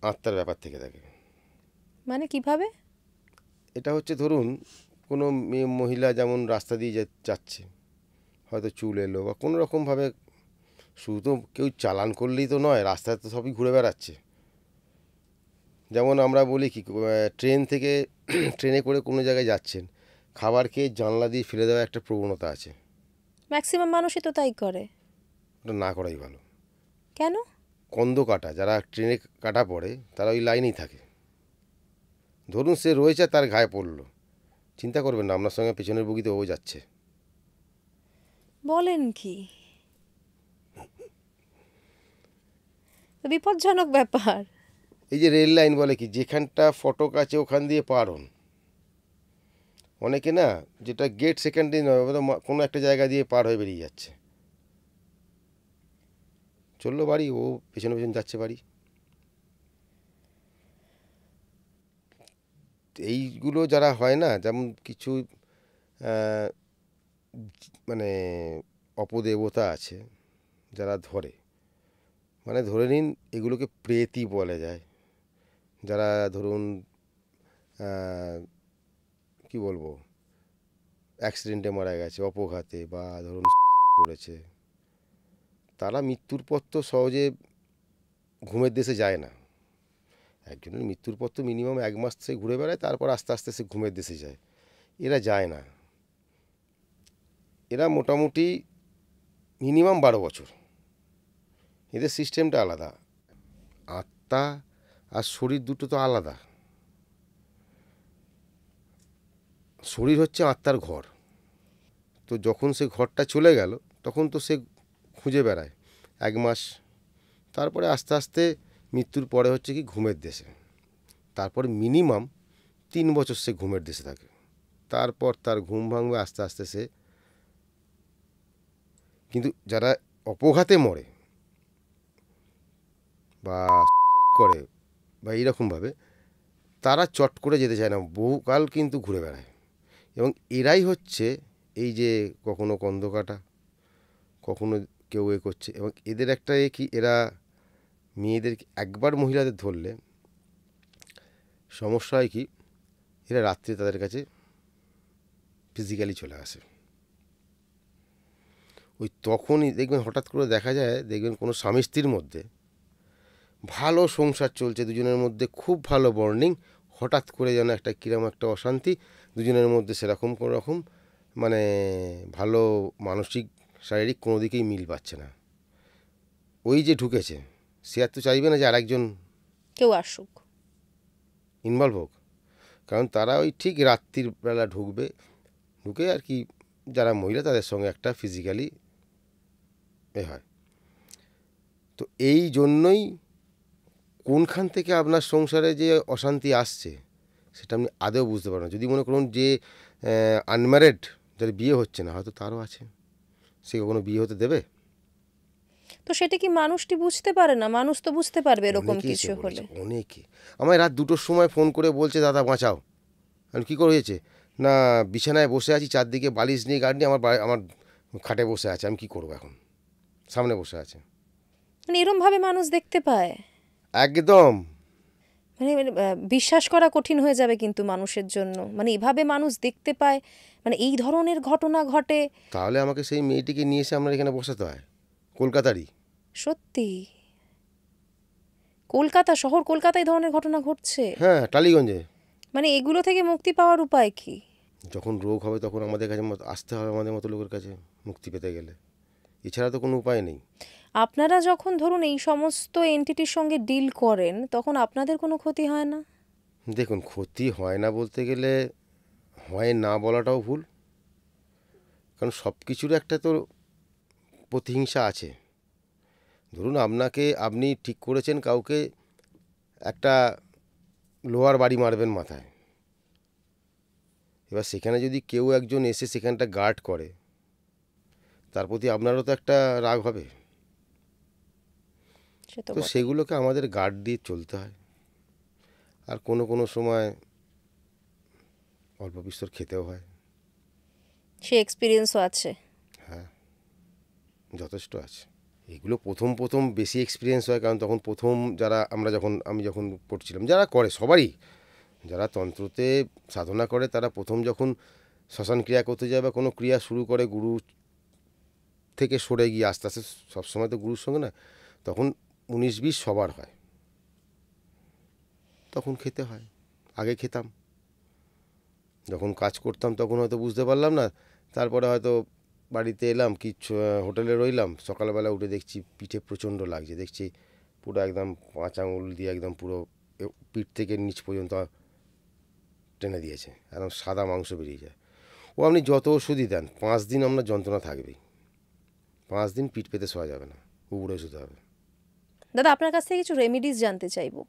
Speaker 1: আত্মার ব্যাপার থেকে থাকে।
Speaker 2: মানে কিভাবে?
Speaker 1: এটা হচ্ছে ধরুন কোনো মেয়ে মহিলা যেমন রাস্তা দিয়ে যাচ্ছে, হয়তো চুল এলো বা কোনো রকমভাবে, শুধু তো কেউ চালান করলেই তো নয়, রাস্তায় তো সবই ঘুরে বেড়াচ্ছে। যেমন আমরা বলি কি, ট্রেন থেকে ট্রেনে করে কোনো জায়গায় যাচ্ছেন, খাবার খেয়ে জানলা দিয়ে ফেলে দেওয়া একটা প্রবণতা আছে।
Speaker 2: ম্যাক্সিমাম মানুষই তো তাই করে।
Speaker 1: ওটা না করাই ভালো।
Speaker 2: কেন?
Speaker 1: কন্দ কাটা, যারা ট্রেনে কাটা পড়ে তারা ওই লাইনেই থাকে। ধরুন সে রয়েছে, তার গায়ে পড়লো, চিন্তা করবেন না আপনার সঙ্গে পেছনের বগিতে ও যাচ্ছে।
Speaker 2: বলেন কি? তো বিপজ্জনক ব্যাপার।
Speaker 1: এই যে রেল লাইন বলে কি, যেখানটা ফটক আছে ওখান দিয়ে পার হন। অনেকে না, যেটা গেট সেকেন্ডে নয়, কোনো একটা জায়গা দিয়ে পার হয়ে বেরিয়ে যাচ্ছে, চললো বাড়ি, ও পেছনে পেছনে যাচ্ছে বাড়ি। এইগুলো যারা হয় না, যেমন কিছু আহ, মানে অপদেবতা আছে যারা ধরে, মানে ধরে নিন এগুলোকে প্রেতই বলা যায়। যারা ধরুন কি বলবো, অ্যাক্সিডেন্টে মারা গেছে, অপঘাতে, বা ধরুন সুইসাইড করেছে, তারা মৃত্যুর পর তো সহজে ঘুমের দেশে যায় না। একজনের মৃত্যুর পর তো মিনিমাম 1 মাস সে ঘুরে বেড়ায়, তারপর আস্তে আস্তে সে ঘুমের দেশে যায়। এরা যায় না, এরা মোটামুটি মিনিমাম 12 বছর। এদের সিস্টেমটা আলাদা। আত্মা আর শরীর দুটো তো আলাদা। শরীর হচ্ছে আত্মার ঘর। তো যখন সে ঘরটা চলে গেল, তখন তো সে খুঁজে বেড়ায় 1 মাস, তারপরে আস্তে আস্তে মৃত্যুর পরে হচ্ছে কি ঘুমের দেশে। তারপরে মিনিমাম 3 বছর সে ঘুমের দেশে থাকে, তারপর তার ঘুম ভাঙবে আস্তে আস্তে সে। কিন্তু যারা অপঘাতে মরে বা সুইসাইড করে বা এইরকমভাবে, তারা চট করে যেতে চায় না, বহুকাল কিন্তু ঘুরে বেড়ায়। এবং এরাই হচ্ছে এই যে কখনো কন্দ কাটা, কখনো কেউ এ করছে। এবং এদের একটা কি, এরা মেয়েদের একবার মহিলাদের ধরলে সমস্যা হয় কি, এরা রাত্রে তাদের কাছে ফিজিক্যালি চলে আসে। ওই তখনই দেখবেন হঠাৎ করে দেখা যায়, দেখবেন কোনো স্বামী স্ত্রীর মধ্যে ভালো সংসার চলছে, দুজনের মধ্যে খুব ভালো বন্ডিং, হঠাৎ করে যেন একটা কীরকম একটা অশান্তি দুজনের মধ্যে, সেরকম কোনো রকম মানে ভালো মানসিক শারীরিক কোনো দিকেই মিল পাচ্ছে না। ওই যে ঢুকেছে সে আর তো চাইবে না যে আরেকজন
Speaker 2: কেউ আসুক।
Speaker 1: ইনভলভ হোক, কারণ তারা ওই ঠিক রাত্রির বেলা ঢুকে আর কি, যারা মহিলা তাদের সঙ্গে একটা ফিজিক্যালি হয়। তো এই জন্যই কোনখান থেকে আপনার সংসারে যে অশান্তি আসছে সেটা আপনি আদৌ বুঝতে পারেন না। যদি মনে করুন যে আনম্যারিড, যার বিয়ে হচ্ছে না, হয়তো তারও আছে, সে কখনো বিয়ে হতে দেবে?
Speaker 2: তো সেটা কি মানুষটি বুঝতে পারে না? মানুষ তো বুঝতে পারবে এরকম
Speaker 1: অনেকেই
Speaker 2: কিছু
Speaker 1: এসে
Speaker 2: হলে।
Speaker 1: বলেছে, অনেকে আমায় রাত 2টোর সময় ফোন করে বলছে, দাদা বাঁচাও। আমি কী করে হয়েছে না, বিছানায় বসে আছি, চারদিকে বালিশ নিয়ে গার্ড নিয়ে আমার খাটে বসে আছে, আমি কী করবো এখন, সামনে বসে আছে।
Speaker 2: মানে এরম ভাবে মানুষ দেখতে পায়?
Speaker 1: একদম।
Speaker 2: মানে মানে, বিশ্বাস করা কঠিন হয়ে যাবে কিন্তু মানুষের জন্য, মানে এভাবে মানুষ দেখতে পায়, মানে এই ধরনের ঘটনা ঘটে।
Speaker 1: তাহলে আমাকে সেই মেয়েটিকে নিয়ে এসে আমরা এখানে বসাতে হয়, কলকাতারই।
Speaker 2: সত্যি কলকাতা শহর, কলকাতায় এই ধরনের ঘটনা ঘটছে?
Speaker 1: হ্যাঁ, টালিগঞ্জে।
Speaker 2: মানে এগুলো থেকে মুক্তি পাওয়ার উপায় কি?
Speaker 1: যখন রোগ হবে তখন আমাদের কাছে আসতে হবে, আমাদের মতো লোকের কাছে মুক্তি পেতে গেলে। এছাড়া তো কোনো উপায় নেই।
Speaker 2: আপনারা যখন ধরুন এই সমস্ত এন্টিটির সঙ্গে ডিল করেন, তখন আপনাদের কোনো ক্ষতি হয় না?
Speaker 1: দেখুন, ক্ষতি হয় না বলতে গেলে হয় না বলাটাও ভুল, কারণ সব কিছুর একটা তো প্রতিহিংসা আছে। ধরুন আপনি ঠিক করেছেন কাউকে একটা লোহার বাড়ি মারবেন মাথায়, এবার সেখানে যদি কেউ একজন এসে সেখানটা গার্ড করে, তার প্রতি আপনারও তো একটা রাগ হবে।
Speaker 2: সে তো
Speaker 1: তো
Speaker 2: বটে।
Speaker 1: সেগুলোকে আমাদের গার্ড দিয়ে চলতে হয়। আর কোনো সময় অল্প বিস্তর খেতেও হয়।
Speaker 2: সে এক্সপিরিয়েন্সও আছে।
Speaker 1: হ্যাঁ, যথেষ্ট আছে। এগুলো প্রথম বেশি এক্সপিরিয়েন্স হয়, কারণ তখন প্রথম আমি যখন পড়ছিলাম, যারা করে সবারই, যারা তন্ত্রতে সাধনা করে, তারা প্রথম যখন শ্মশান ক্রিয়া করতে যায় বা কোনো ক্রিয়া শুরু করে, গুরু থেকে সরে গিয়ে আস্তে আস্তে, সবসময় তো গুরুর সঙ্গে না, তখন 19-20 সবার হয়, তখন খেতে হয়। আগে খেতাম, যখন কাজ করতাম তখন হয়তো বুঝতে পারলাম না, তারপরে হয়তো বাড়িতে এলাম, হোটেলে রইলাম, সকালবেলা উঠে দেখছি পিঠে প্রচণ্ড লাগছে, দেখছি পুরো একদম 5 আঙুল দিয়ে একদম পুরো পিঠ থেকে নিচ পর্যন্ত টেনে দিয়েছে, একদম সাদা মাংস বেরিয়ে যায়। ও আপনি যত ওষুধই দেন, 5 দিন আপনার যন্ত্রণা থাকবেই, 5 দিন পিঠ পেতে শোয়া যাবে না, উবুড়ে শুতে হবে।
Speaker 2: দাদা, আপনার কাছ থেকে কিছু রেমিডিস জানতে চাইবো।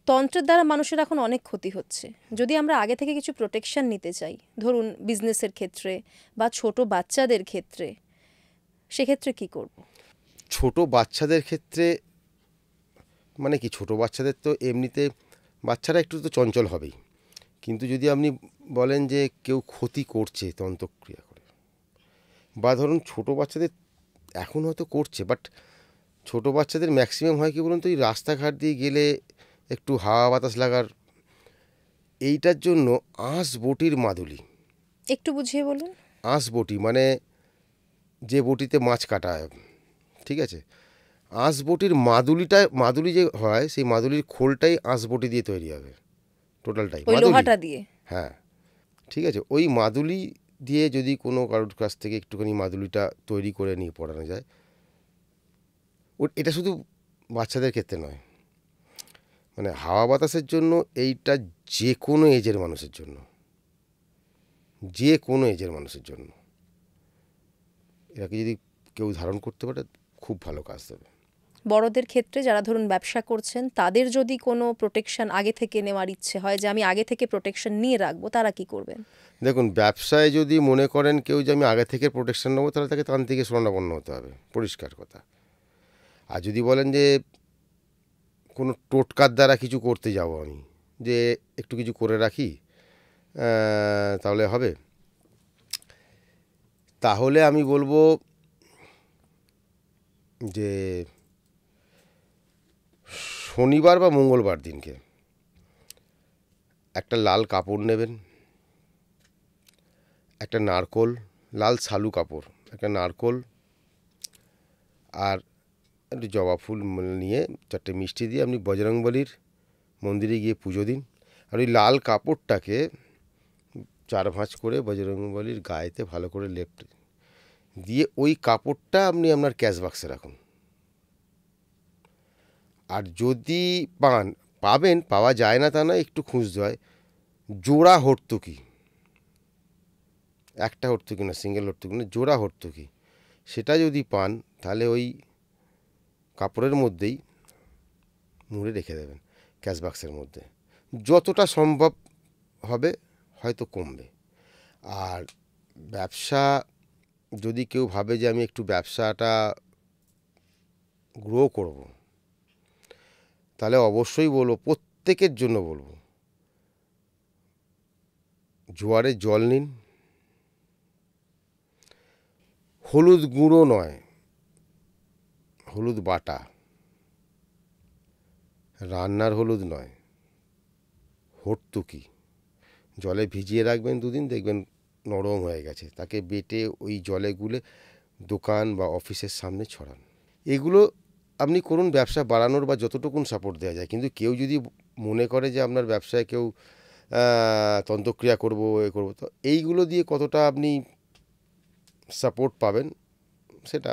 Speaker 2: তন্ত্রের দ্বারা মানুষের এখন অনেক ক্ষতি হচ্ছে, যদি আমরা আগে থেকে কিছু প্রোটেকশন নিতে চাই, ধরুন বিজনেসের ক্ষেত্রে বা ছোট বাচ্চাদের ক্ষেত্রে, সেক্ষেত্রে কি করব?
Speaker 1: ছোট বাচ্চাদের ক্ষেত্রে মানে কি, ছোট বাচ্চাদের তো এমনিতে বাচ্চারা একটু তো চঞ্চল হবেই, কিন্তু যদি আপনি বলেন যে কেউ ক্ষতি করছে তন্ত্রক্রিয়া করে, বা ধরুন ছোট বাচ্চাদের এখন হয়তো করছে, বাট ছোট বাচ্চাদের ম্যাক্সিমাম হয় কি বলুন তো, এই রাস্তাঘাট দিয়ে গেলে একটু হাওয়া বাতাস লাগার, এইটার জন্য আঁশ বটির মাদুলি।
Speaker 2: একটু বুঝিয়ে বলুন।
Speaker 1: আঁশ বটি মানে যে বটিতে মাছ কাটা হয়, ঠিক আছে, আঁশ বটির মাদুলি যে হয়, সেই মাদুলির খোলটাই আঁশ বটি দিয়ে তৈরি হবে, টোটালটাই
Speaker 2: ওই
Speaker 1: মাদুলি।
Speaker 2: লোহাটা দিয়ে?
Speaker 1: হ্যাঁ, ঠিক আছে, ওই মাদুলি দিয়ে যদি কোনো কারোর কাছ থেকে একটুখানি মাদুলিটা তৈরি করে নিয়ে পড়ানো যায়, এটা শুধু বাচ্চাদের ক্ষেত্রে নয়, মানে হাওয়া বাতাসের জন্য এইটা যে কোনো এজের মানুষের জন্য, যে কোনো এজের মানুষের জন্য এটাকে যদি কেউ ধারণ করতে পারে, খুব ভালো কাজ দেবে।
Speaker 2: বড়দের ক্ষেত্রে যারা ধরুন ব্যবসা করছেন, তাদের যদি কোনো প্রোটেকশন আগে থেকে নেওয়ার ইচ্ছে হয়, যে আমি আগে থেকে প্রোটেকশন নিয়ে রাখবো, তারা কি করবেন?
Speaker 1: দেখুন, ব্যবসায় যদি মনে করেন কেউ যে আমি আগে থেকে প্রোটেকশন নেবো, তাহলে তাকে তান্ত্রিকে শরণাপন্ন হতে হবে, পরিষ্কার কথা। আর যদি বলেন যে কোনো টোটকার দ্বারা কিছু করতে যাব আমি, যে একটু কিছু করে রাখি তাহলে হবে, তাহলে আমি বলবো যে শনিবার বা মঙ্গলবার দিনকে একটা লাল কাপড় নেবেন, একটা নারকোল, লাল শালু কাপড়, একটা নারকোল, আর একটু জবা ফুল নিয়ে 4টে মিষ্টি দিয়ে আপনি বজরংবলীর মন্দিরে গিয়ে পুজো দিন। আর ওই লাল কাপড়টাকে 4 ভাঁজ করে বজরংবলীর গায়েতে ভালো করে লেপটে দিয়ে ওই কাপড়টা আপনি আপনার ক্যাশ বাক্সে রাখুন। আর যদি পাবেন, পাওয়া যায় না তা না, একটু খুঁজতে হয়, জোড়া হর্তুকি, একটা হর্তুকি না, সিঙ্গেল হর্তুকি না, জোড়া হর্তুকি, সেটা যদি পান তাহলে ওই কাপড়ের মধ্যেই মুড়ে রেখে দেবেন ক্যাশ বাক্সের মধ্যে। যতটা সম্ভব হবে, হয়তো কমবে। আর ব্যবসা যদি কেউ ভাবে যে আমি একটু ব্যবসাটা গ্রো করব, তাহলে অবশ্যই বলবো, প্রত্যেকের জন্য বলবো, জোয়ারে জল নিন, হলুদ গুঁড়ো নয়, হলুদ বাটা, রান্নার হলুদ নয়, হর্তুকি জলে ভিজিয়ে রাখবেন 2 দিন, দেখবেন নরম হয়ে গেছে। তাকে বেটে ওই জলে গুলে দোকান বা অফিসের সামনে ছড়ান। এগুলো আপনি করুন ব্যবসা বাড়ানোর বা যতটুকুন সাপোর্ট দেওয়া যায়। কিন্তু কেউ যদি মনে করে যে আপনার ব্যবসায় কেউ তন্ত্রক্রিয়া করব, এ করবো, তো এইগুলো দিয়ে কতটা আপনি সাপোর্ট পাবেন সেটা।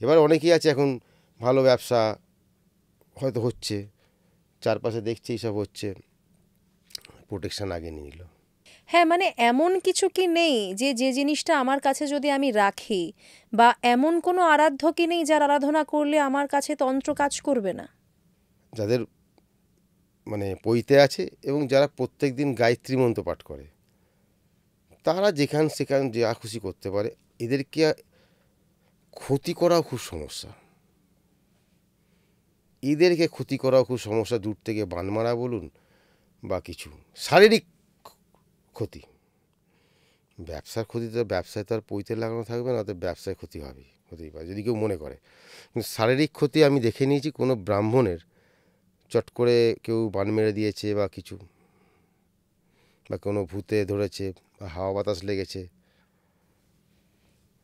Speaker 1: এবার অনেকেই আছে এখন ভালো ব্যবসা হয়তো হচ্ছে, চারপাশে দেখছে এইসব হচ্ছে, প্রোটেকশান আগে নিয়ে নিল।
Speaker 2: হ্যাঁ, মানে এমন কিছু কি নেই যে যে জিনিসটা আমার কাছে যদি আমি রাখি, বা এমন কোনো আরাধ্য কি নেই যার আরাধনা করলে আমার কাছে তন্ত্র কাজ করবে না?
Speaker 1: যাদের মানে পৈতে আছে এবং যারা প্রত্যেক দিন গায়ত্রী মন্ত্র পাঠ করে, তারা যেখান সেখান যা খুশি করতে পারে। এদেরকে ক্ষতি করাও খুব সমস্যা, এদেরকে ক্ষতি করাও খুব সমস্যা। দূর থেকে বান মারা বলুন বা কিছু শারীরিক ক্ষতি। ব্যবসার ক্ষতি তো ব্যবসায় তো আর পৈতে লাগানো থাকবে না, তো ব্যবসায় ক্ষতি হবেই, হতেই পারে যদি কেউ মনে করে। কিন্তু শারীরিক ক্ষতি আমি দেখে নিয়েছি, কোনো ব্রাহ্মণের চট করে কেউ বান মেরে দিয়েছে বা কিছু, বা কোনো ভূতে ধরেছে বা হাওয়া বাতাস লেগেছে,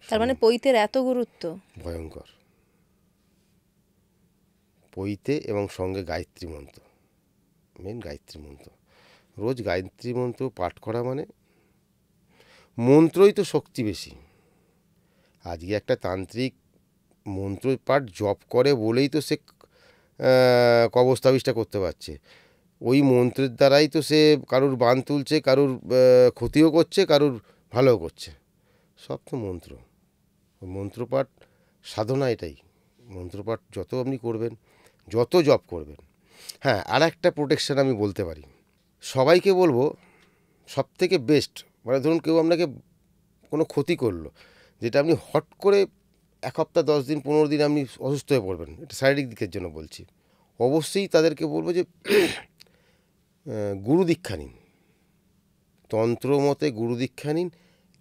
Speaker 2: তার মানে পৈতের এত গুরুত্ব?
Speaker 1: ভয়ঙ্কর। পৈতে এবং সঙ্গে গায়ত্রী মন্ত্র, মেন গায়ত্রী মন্ত্র, রোজ গায়ত্রী মন্ত্র পাঠ করা মানে, মন্ত্রই তো শক্তি বেশি। আজকে একটা তান্ত্রিক মন্ত্র পাঠ জপ করে বলেই তো সে কবস্থাবিষ্টা করতে পারছে। ওই মন্ত্রের দ্বারাই তো সে কারুর বান তুলছে, কারুর ক্ষতিও করছে, কারুর ভালোও করছে। সব তো মন্ত্র। ওই মন্ত্রপাঠ সাধনা এটাই। মন্ত্রপাঠ যত আপনি করবেন, যত জপ করবেন। হ্যাঁ, আর একটা প্রোটেকশান আমি বলতে পারি সবাইকে, বলবো সবথেকে বেস্ট, মানে ধরুন কেউ আপনাকে কোনো ক্ষতি করলো, যেটা আপনি হট করে 1 সপ্তাহ 10 দিন 15 দিন আপনি অসুস্থ হয়ে পড়বেন, এটা শারীরিক দিকের জন্য বলছি, অবশ্যই তাদেরকে বলবো যে গুরু দীক্ষা নিন। তন্ত্র মতে গুরু দীক্ষা নিন,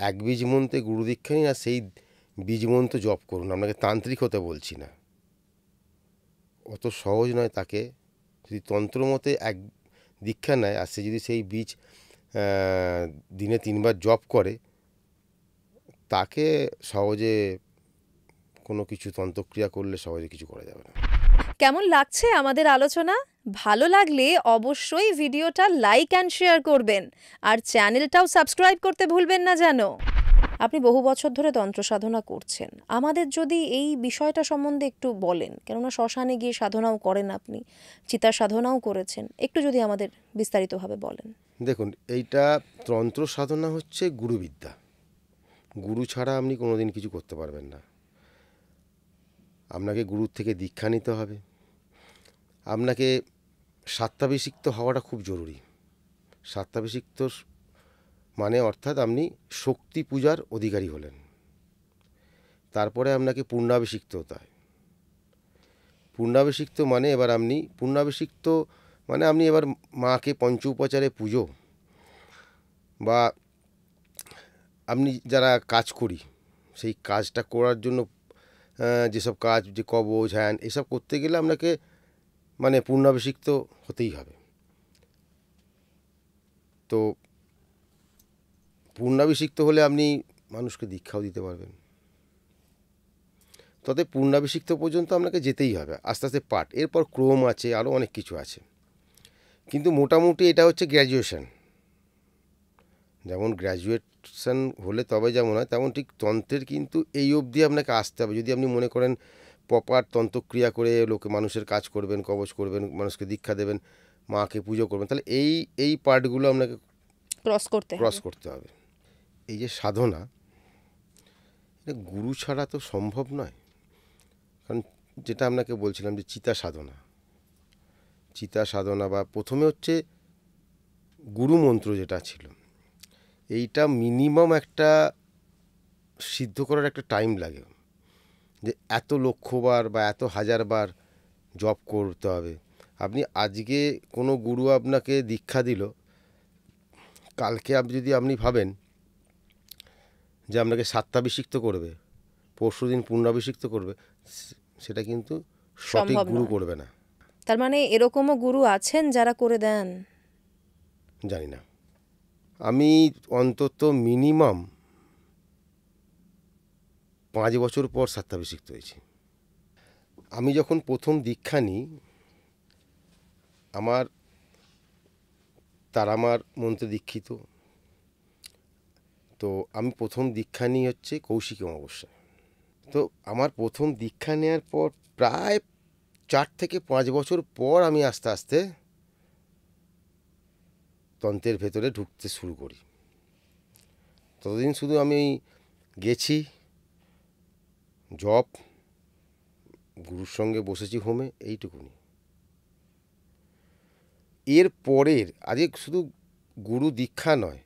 Speaker 1: 1 বীজ মন্ত্রে গুরু দীক্ষা নিন, আর সেই বীজ মন্ত্র জপ করুন। আপনাকে তান্ত্রিক হতে বলছি না, অত সহজ নয়। তাকে যদি তন্ত্র মতে 1 দীক্ষা নেয়, আর সে যদি সেই বীজ দিনে 3 বার জপ করে, তাকে সহজে কোনো কিছু তন্ত্রক্রিয়া করলে সহজে কিছু করা যাবে না।
Speaker 2: কেমন লাগছে আমাদের আলোচনা? ভালো লাগলে অবশ্যই ভিডিওটা লাইক অ্যান্ড শেয়ার করবেন, আর চ্যানেলটাও সাবস্ক্রাইব করতে ভুলবেন না যেন। আপনি বহু বছর ধরে তন্ত্র সাধনা করছেন, আমাদের যদি এই বিষয়টা সম্বন্ধে একটু বলেন, কেননা শ্মশানে গিয়ে সাধনাও করেন আপনি, চিতা সাধনাও করেছেন, একটু যদি আমাদের বিস্তারিতভাবে বলেন।
Speaker 1: দেখুন, এইটা তন্ত্র সাধনা হচ্ছে গুরুবিদ্যা। গুরু ছাড়া আপনি কোনো দিন কিছু করতে পারবেন না। আপনাকে গুরুর থেকে দীক্ষা নিতে হবে। আপনাকে স্বাত্মাভিষিক্ত হওয়াটা খুব জরুরি। স্বাত্মাভিষিক্ত মানে অর্থাৎ আপনি শক্তি পূজার অধিকারী হলেন। তারপরে আপনাকে পূর্ণাভিষিক্ত হতে হয়। পূর্ণাভিষিক্ত মানে এবার আপনি এবার মাকে পঞ্চ উপচারে পুজো, বা আপনি যারা কাজ করি সেই কাজটা করার জন্য যেসব কাজ, যে কবচ হ্যান এসব করতে গেলে আপনাকে মানে পূর্ণাভিষিক্ত হতেই হবে। তো পূর্ণাভিষিক্ত হলে আপনি মানুষকে দীক্ষাও দিতে পারবেন। তবে পূর্ণাভিষিক্ত পর্যন্ত আপনাকে যেতেই হবে, আস্তে আস্তে পাঠ, এরপর ক্রম আছে, আরও অনেক কিছু আছে। কিন্তু মোটামুটি এটা হচ্ছে গ্র্যাজুয়েশন। যেমন গ্র্যাজুয়েশন হলে তবে যেমন হয়, তেমন ঠিক তন্ত্রের কিন্তু এই অবধি আপনাকে আসতে হবে। যদি আপনি মনে করেন প্রপার তন্ত্রক্রিয়া করে মানুষের কাজ করবেন, কবচ করবেন, মানুষকে দীক্ষা দেবেন, মাকে পুজো করবেন, তাহলে এই পার্টগুলো আপনাকে ক্রস করতে হবে। এই যে সাধনা, এটা গুরু ছাড়া তো সম্ভব নয়। কারণ যেটা আপনাকে বলছিলাম যে চিতা সাধনা বা প্রথমে হচ্ছে গুরু মন্ত্র যেটা ছিল, এইটা মিনিমাম একটা সিদ্ধ করার একটা টাইম লাগে, যে এত লক্ষবার বা এত হাজারবার জপ করতে হবে। আপনি আজকে কোনো গুরু আপনাকে দীক্ষা দিল, কালকে আপনি ভাবেন যে আপনাকে সাত্যাভিষিক্ত করবে, পরশুদিন পূর্ণাভিষিক্ত করবে, সেটা কিন্তু সঠিক
Speaker 2: সম্ভব
Speaker 1: গুরু
Speaker 2: নয়।
Speaker 1: করবে না।
Speaker 2: তার মানে এরকমও গুরু আছেন যারা করে দেন?
Speaker 1: জানি না, আমি অন্তত মিনিমাম 5 বছর পর সাত্যাভিষিক্ত হয়েছি। আমি যখন প্রথম দীক্ষা নিই, আমার তারামার মন্ত্রে দীক্ষিত, তো আমি প্রথম দীক্ষা নিই হচ্ছে কৌশিকী অমাবস্যায়। তো আমার প্রথম দীক্ষা নেওয়ার পর প্রায় 4 থেকে 5 বছর পর আমি আস্তে আস্তে তন্ত্রের ভেতরে ঢুকতে শুরু করি। ততদিন শুধু আমি গেছি, জপ, গুরুর সঙ্গে বসেছি হোমে, এইটুকুনি। এর পরের আজকে শুধু গুরু দীক্ষা নয়,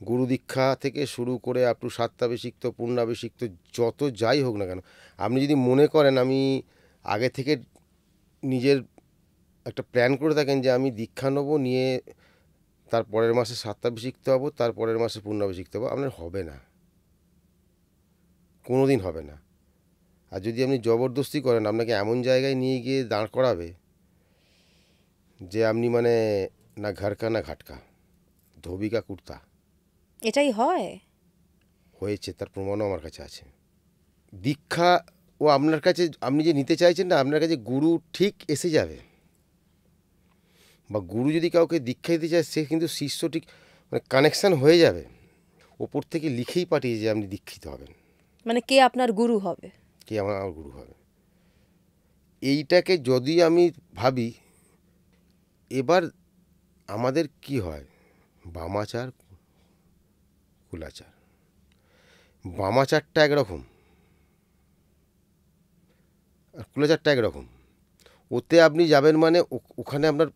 Speaker 1: গুরু দীক্ষা থেকে শুরু করে আপ টু সাত্যাভিষিক্ত, পূর্ণাভিষিক্ত, যত যাই হোক না কেন, আপনি যদি মনে করেন আমি আগে থেকে নিজের একটা প্ল্যান করে থাকেন যে আমি দীক্ষা নেব, নিয়ে তার পরের মাসে সাত্যাভিষিক্ত হব, তার পরের মাসে পূর্ণাভিষিক্ত হব, আপনার হবে না, কোনো দিন হবে না। আর যদি আপনি জবরদস্তি করেন, আপনাকে এমন জায়গায় নিয়ে গিয়ে দাঁড় করাবে যে আপনি মানে না ঘরকা না ঘাটকা, ধোবিকা কুর্তা।
Speaker 2: এটাই হয়?
Speaker 1: হয়েছে, তার প্রমাণও আমার কাছে আছে। দীক্ষা ও আপনার কাছে, আপনি যে নিতে চাইছেন না, আপনার কাছে গুরু ঠিক এসে যাবে, বা গুরু যদি কাউকে দীক্ষা দিতে চায়, সে কিন্তু শিষ্য ঠিক মানে কানেকশান হয়ে যাবে, ওপর থেকে লিখেই পাঠিয়ে যে আপনি দীক্ষিত হবেন।
Speaker 2: মানে কে আপনার গুরু হবে?
Speaker 1: কে আমার গুরু হবে, এইটাকে যদি আমি ভাবি। এবার আমাদের কি হয়, বামাচার, কুলাচার। বামাচারটা একরকম আর কুলাচারটা একরকম। ওতে আপনি যাবেন মানে ওখানে আপনার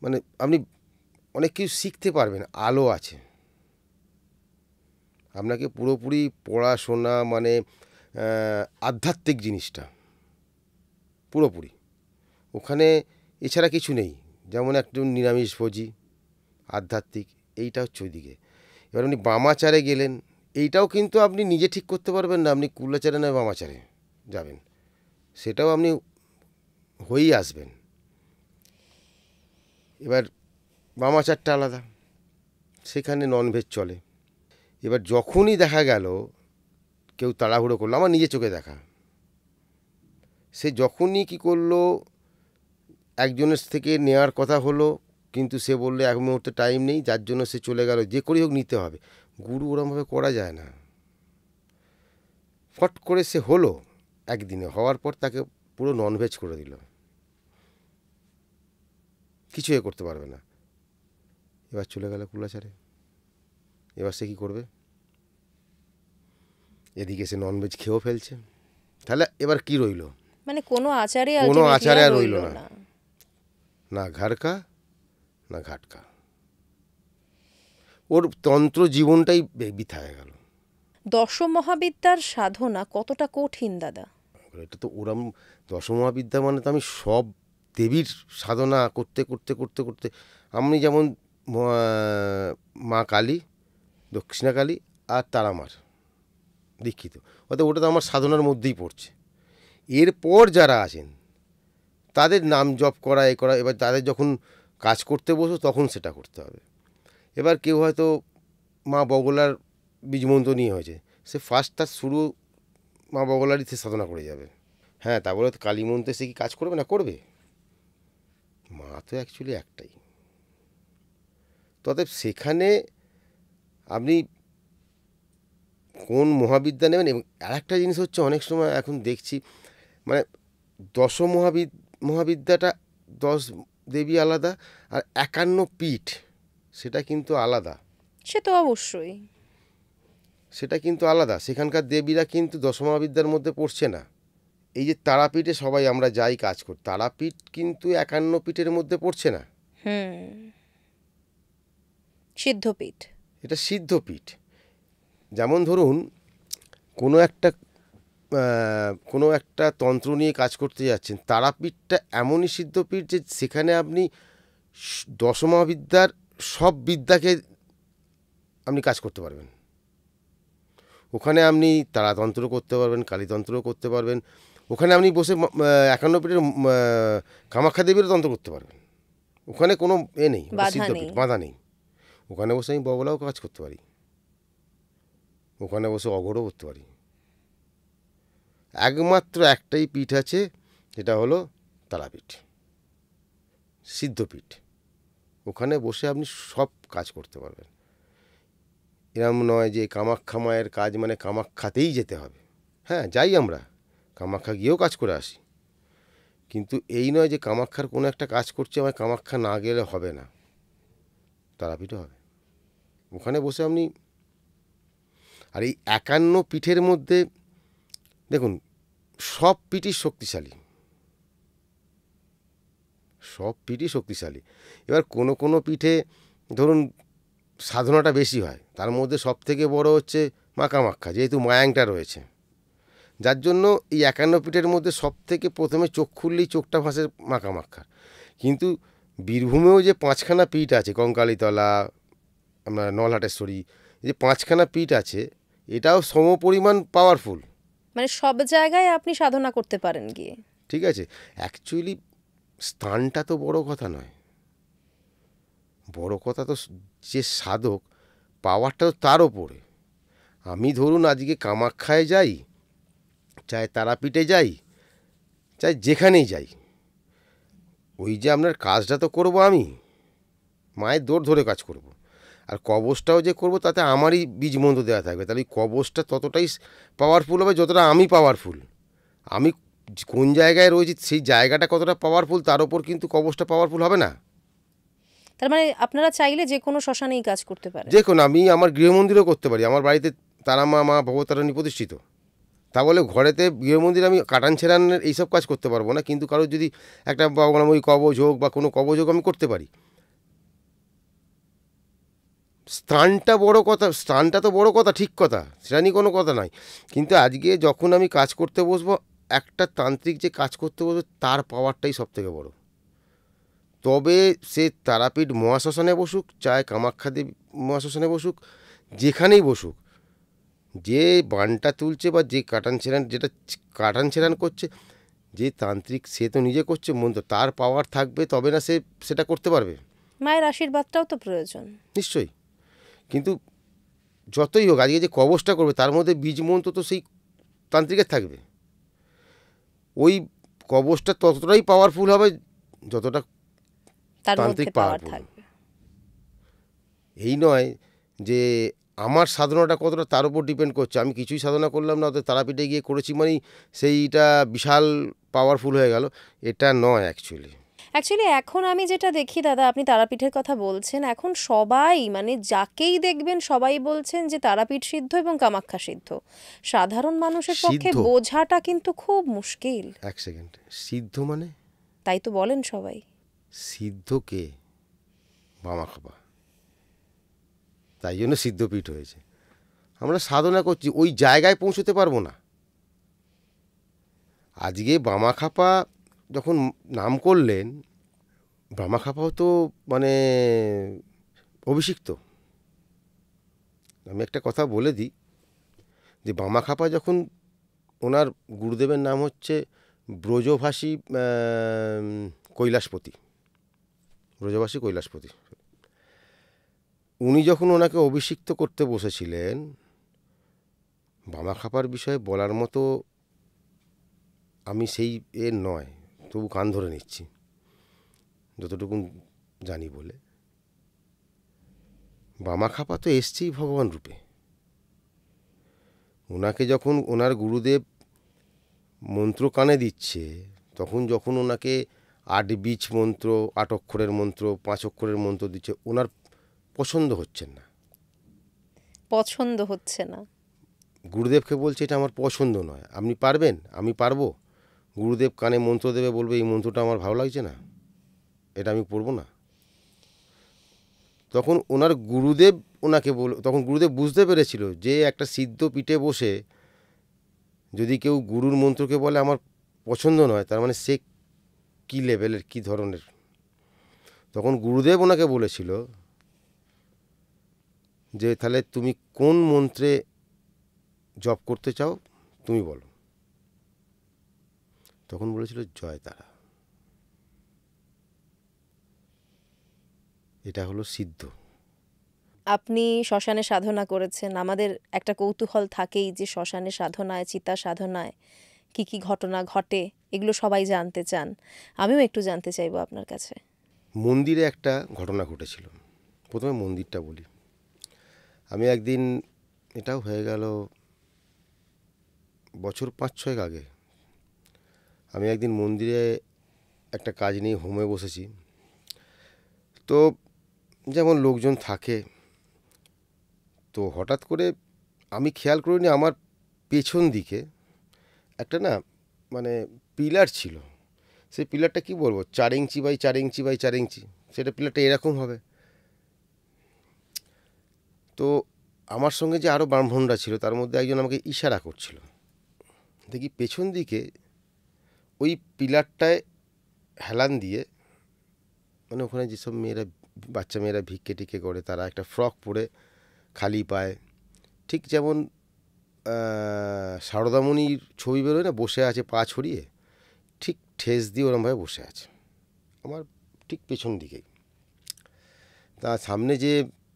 Speaker 1: মানে আপনি অনেক কিছু শিখতে পারবেন, আলো আছে। আপনাকে পুরোপুরি পড়াশোনা মানে আধ্যাত্মিক জিনিসটা পুরোপুরি ওখানে, এছাড়া কিছু নেই। যেমন একজন নিরামিষভোজী, আধ্যাত্মিক, এইটা হচ্ছে ওইদিকে। এবার আপনি বামাচারে গেলেন, এইটাও কিন্তু আপনি নিজে ঠিক করতে পারবেন না, আপনি কুলাচারে নয় বামাচারে যাবেন, সেটাও আপনি হয়েই আসবেন। এবার বামাচারটা আলাদা, সেখানে ননভেজ চলে। এবার যখনই দেখা গেল কেউ তাড়াহুড়ো করলো, আমার নিজের চোখে দেখা, সে যখনই কি করলো, একজনের থেকে নেওয়ার কথা হলো, কিন্তু সে বললো এক মুহূর্তে টাইম নেই, যার জন্য সে চলে গেল, যে করেই হোক নিতে হবে। গুরু ওরমভাবে করা যায় না। ফট করে সে হলো, একদিনে হওয়ার পর তাকে পুরো ননভেজ করে দিল, কিছু করতে পারবে না। এবার চলে গেল কুলাচারে, এবার সে কী করবে, এদিকে সে ননভেজ খেয়েও ফেলছে, তাহলে এবার কি রইল?
Speaker 2: মানে কোনো আচারে
Speaker 1: কোনো
Speaker 2: ultimately
Speaker 1: আচারে
Speaker 2: আর
Speaker 1: আর
Speaker 2: রইল
Speaker 1: রইল না।
Speaker 2: না।
Speaker 1: না ঘাড়কা না ঘাটকা, ওর তন্ত্র জীবনটাই বৃথা হয়ে গেল।
Speaker 2: দশম মহাবিদ্যার সাধনা কতটা কঠিন দাদা?
Speaker 1: এটা তো ওরম দশমহাবিদ্যা মানে তো আমি সব দেবীর সাধনা করতে করতে করতে করতে, আমি যেমন মা কালী, দক্ষিণা কালী আর তারামার দীক্ষিত, অর্থাৎ ওটা তো আমার সাধনার মধ্যেই পড়ছে। এরপর যারা আছেন তাদের নাম জপ করা, এ করা, এবার তাদের যখন কাজ করতে বসো তখন সেটা করতে হবে। এবার কেউ হয়তো মা বগলার বীজমন্ত্র নিয়ে হয়েছে, সে ফার্স্ট তার শুরু মা বগলারই সাধনা করে যাবে। হ্যাঁ, তা বলে তো কালী মন্ত্রে সে কি কাজ করবে না? করবে। মা তো অ্যাকচুয়ালি একটাই। তবে সেখানে আপনি কোন মহাবিদ্যা নেবেন। এবং আরেকটা জিনিস হচ্ছে, অনেক সময় এখন দেখছি মানে মহাবিদ্যাটা 10 দেবী আলাদা, আর 51 পীঠ সেটা কিন্তু আলাদা।
Speaker 2: সে তো অবশ্যই।
Speaker 1: সেটা কিন্তু আলাদা। সেখানকার দেবীরা কিন্তু 10 মহাবিদ্যার মধ্যে পড়ছে না। এই যে তারাপীঠে সবাই আমরা যাই কাজ করি, তারাপীঠ কিন্তু 51 পীঠের মধ্যে পড়ছে না।
Speaker 2: সিদ্ধপীঠ।
Speaker 1: এটা সিদ্ধপীঠ। যেমন ধরুন কোনো একটা তন্ত্র নিয়ে কাজ করতে যাচ্ছেন, তারাপীঠটা এমনই সিদ্ধপীঠ যে সেখানে আপনি 10 মহাবিদ্যার সব বিদ্যাকে আপনি কাজ করতে পারবেন। ওখানে আপনি তারাতন্ত্র করতে পারবেন, কালীতন্ত্র করতে পারবেন। ওখানে আপনি বসে 51 পীঠের কামাখ্যা দেবীরও তন্ত্র করতে পারবেন। ওখানে কোনো নেই, সিদ্ধপীঠ, বাধা নেই। ওখানে বসে আমি বগলাও কাজ করতে পারি, ওখানে বসে অঘরও করতে পারি। একমাত্র একটাই পীঠ আছে, যেটা হলো তারাপীঠ, সিদ্ধপীঠ। ওখানে বসে আপনি সব কাজ করতে পারবেন। এরম নয় যে কামাখ্যা মায়ের কাজ মানে কামাখ্যাতেই যেতে হবে। হ্যাঁ, যাই আমরা কামাখ্যা গিয়েও কাজ করে আসি, কিন্তু এই নয় যে কামাখ্যার কোনো একটা কাজ করছে আমার কামাখ্যা না গেলে হবে না, তারাপীঠে হবে। ওখানে বসে আপনি, আর এই 51 পীঠের মধ্যে দেখুন সব পীঠই শক্তিশালী, সব পীঠই শক্তিশালী। এবার কোনো পীঠে ধরুন সাধনাটা বেশি হয়, তার মধ্যে সব থেকে বড় হচ্ছে মা কামাখ্যা, যেহেতু মায়াংটা রয়েছে, যার জন্য এই 51 পীঠের মধ্যে সব থেকে প্রথমে চোখ খুললেই চোখটা ভাসে মা কামাখ্যার। কিন্তু বীরভূমেও যে 5খানা পীঠ আছে, কঙ্কালীতলা, আপনার নলহাটেশ্বরী, যে 5খানা পীঠ আছে, এটাও সমপরিমাণ পাওয়ারফুল।
Speaker 2: মানে সব জায়গায় আপনি সাধনা করতে পারেন গিয়ে।
Speaker 1: ঠিক আছে, অ্যাকচুয়ালি স্থানটা তো বড় কথা নয়, বড় কথা তো যে সাধক, পাওয়ারটা তো তার ওপরে। আমি ধরুন আজকে কামাখ্যায় যাই, চাই তারাপীঠে যাই, চাই যেখানেই যাই, ওই যে আপনার কাজটা তো করব, আমি মায়ের দৌড় ধরে কাজ করব। আর কবচটাও যে করব তাতে আমারই বীজ মন্ত্র দেওয়া থাকবে, তাহলে ওই কবচটা ততটাই পাওয়ারফুল হবে যতটা আমি পাওয়ারফুল। আমি কোন জায়গায় রয়েছি সেই জায়গাটা কতটা পাওয়ারফুল তার ওপর কিন্তু কবচটা পাওয়ারফুল হবে না।
Speaker 2: তার মানে আপনারা চাইলে যে কোনো শ্মশানেই কাজ করতে পারেন।
Speaker 1: যে কোনো, আমি আমার গৃহমন্দিরও করতে পারি। আমার বাড়িতে তারা মা ভবতারিণী প্রতিষ্ঠিত, তা বলে ঘরেতে গৃহমন্দির আমি কাটান ছেড়ানোর এইসব কাজ করতে পারবো না, কিন্তু কারোর যদি একটা ওই কবচ হোক বা কোনো কবচ হোক আমি করতে পারি। স্থানটা বড় কথা, স্থানটা তো বড় কথা, ঠিক কথা, সেটা নিয়ে কোনো কথা নয়। কিন্তু আজকে যখন আমি কাজ করতে বসবো, একটা তান্ত্রিক যে কাজ করতে বসবে তার পাওয়ারটাই সব থেকে বড়। তবে সে তারাপীঠ মহাশ্মশানে বসুক, চায় কামাখ্যা দেবী মহাশ্মশানে বসুক, যেখানেই বসুক, যে বানটা তুলছে বা যে কাটান ছেড়ান করছে, যে তান্ত্রিক সে তো নিজে করছে মন্ত্র, তার পাওয়ার থাকবে তবে না সে সেটা করতে পারবে।
Speaker 2: মায়ের আশীর্বাদটাও তো প্রয়োজন।
Speaker 1: নিশ্চয়ই। কিন্তু যতই হোক, আজকে যে কবচটা করবে তার মধ্যে বীজ মন্ত্র তো সেই তান্ত্রিকের থাকবে। ওই কবচটা ততটাই পাওয়ারফুল হবে যতটা তান্ত্রিক পাওয়ারফুল। এই নয় যে আমার সাধনাটা কতটা তার উপর ডিপেন্ড করছে, আমি কিছুই সাধনা করলাম না, অর্থাৎ তারাপীঠে গিয়ে করেছি মানেই সেইটা বিশাল পাওয়ারফুল হয়ে গেল, এটা নয় অ্যাকচুয়ালি।
Speaker 2: এখন আমি যেটা দেখি দাদা, আপনি তারাপীঠের কথা বলছেন, এখন সবাই মানে যাকেই দেখবেন সবাই বলছেন যে তারাপীঠ সিদ্ধ এবং কামাখ্যা সিদ্ধ। সাধারণ মানুষের পক্ষে বোঝাটা কিন্তু খুব মুশকিল।
Speaker 1: এক সেকেন্ড, সিদ্ধ মানে?
Speaker 2: তাই তো বলেন সবাই।
Speaker 1: সিদ্ধ কে? বামাখ্যাপা, তাই জন্য সিদ্ধপীঠ হয়েছে। আমরা সাধনা করছি, ওই জায়গায় পৌঁছতে পারবো না। আজকে বামাখ্যাপা যখন নাম করলেন, বামাখ্যাপাও তো মানে অভিষিক্ত। আমি একটা কথা বলে দিই, যে বামাখ্যাপা যখন, ওনার গুরুদেবের নাম হচ্ছে ব্রজভাষী কৈলাসপতি, ব্রজভাষী কৈলাসপতি। উনি যখন ওনাকে অভিষিক্ত করতে বসেছিলেন, বামা খাপার বিষয়ে বলার মতো আমি সেই নয়, তবু কান ধরে নিচ্ছি যতটুকু জানি বলে। বামা খাপা তো এসছেই ভগবান রূপে। ওনাকে যখন ওনার গুরুদেব মন্ত্র কানে দিচ্ছে, তখন যখন ওনাকে 8 বীজ মন্ত্র, 8 অক্ষরের মন্ত্র, 5 অক্ষরের মন্ত্র দিচ্ছে, ওনার পছন্দ হচ্ছে না।
Speaker 2: পছন্দ হচ্ছে না।
Speaker 1: গুরুদেবকে বলছে এটা আমার পছন্দ নয়, আপনি পারবেন? আমি পারবো। গুরুদেব কানে মন্ত্র দেবে, বলবে এই মন্ত্রটা আমার ভালো লাগছে না, এটা আমি পড়বো না। তখন ওনার গুরুদেব ওনাকে তখন গুরুদেব বুঝতে পেরেছিল যে একটা সিদ্ধ পিঠে বসে যদি কেউ গুরুর মন্ত্রকে বলে আমার পছন্দ নয়, তার মানে সে কী লেভেলের, কী ধরনের। তখন গুরুদেব ওনাকে বলেছিল যে তাহলে তুমি কোন মন্ত্রে জপ করতে চাও, তুমি বলো। তখন বলেছিল জয় তারা। এটা হলো সিদ্ধ।
Speaker 2: আপনি শ্মশানে সাধনা করেছেন, আমাদের একটা কৌতূহল থাকেই যে শ্মশানে সাধনায়, চিতা সাধনায় কি কি ঘটনা ঘটে, এগুলো সবাই জানতে চান। আমিও একটু জানতে চাইবো আপনার কাছে।
Speaker 1: মন্দিরে একটা ঘটনা ঘটেছিল। প্রথমে মন্দিরটা বলি। আমি একদিন, এটাও হয়ে গেল বছর 5-6 আগে, আমি একদিন মন্দিরে একটা কাজ নিয়ে হোমে বসেছি। তো যেমন লোকজন থাকে, তো হঠাৎ করে আমি খেয়াল করিনি আমার পেছন দিকে একটা না মানে পিলার ছিল। সেই পিলারটা কি বলবো, 4 ইঞ্চি বাই 4 ইঞ্চি বাই 4 ইঞ্চি, সেটা পিলারটা এরকম হবে। তো আমার সঙ্গে যে আরও ব্রাহ্মণরা ছিল, তার মধ্যে একজন আমাকে ইশারা করছিল। দেখি পেছন দিকে ওই পিলারটায় হেলান দিয়ে, মানে ওখানে যেসব মেয়েরা, বাচ্চা মেয়েরা ভিক্ষে টিক্ষে করে, তারা একটা ফ্রক পরে খালি পায়, ঠিক যেমন সারদামণির ছবি বেরোয় না, বসে আছে পা ছড়িয়ে, ঠিক ঠেস দিয়ে ওরমভাবে বসে আছে আমার ঠিক পেছন দিকেই। তা সামনে যে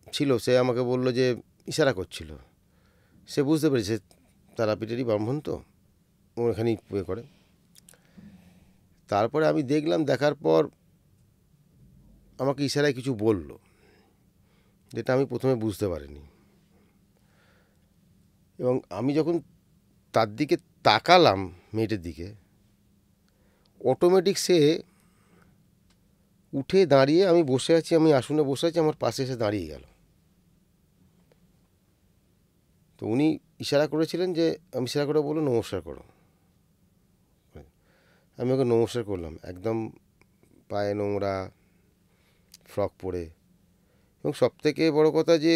Speaker 1: ছিল সে আমাকে বলল যে, ইশারা করছিল, সে বুঝতে পেরেছে তারাপীঠেরই ব্রাহ্মণ, তো ওখানেই পুয়ে করে। তারপরে আমি দেখলাম, দেখার পর আমাকে ইশারায় কিছু বলল, যেটা আমি প্রথমে বুঝতে পারিনি। এবং আমি যখন তার দিকে তাকালাম, মেয়েটার দিকে, অটোমেটিক সে উঠে দাঁড়িয়ে, আমি বসে আছি, আমি আসনে বসে আছি, আমার পাশে এসে দাঁড়িয়ে গেল। তো উনি ইশারা করেছিলেন যে, আমি ইশারা করে বললো নমস্কার করো। আমি ওকে নমস্কার করলাম, একদম পায়ে নোংরা, ফ্রক পরে। এবং সবথেকে বড় কথা যে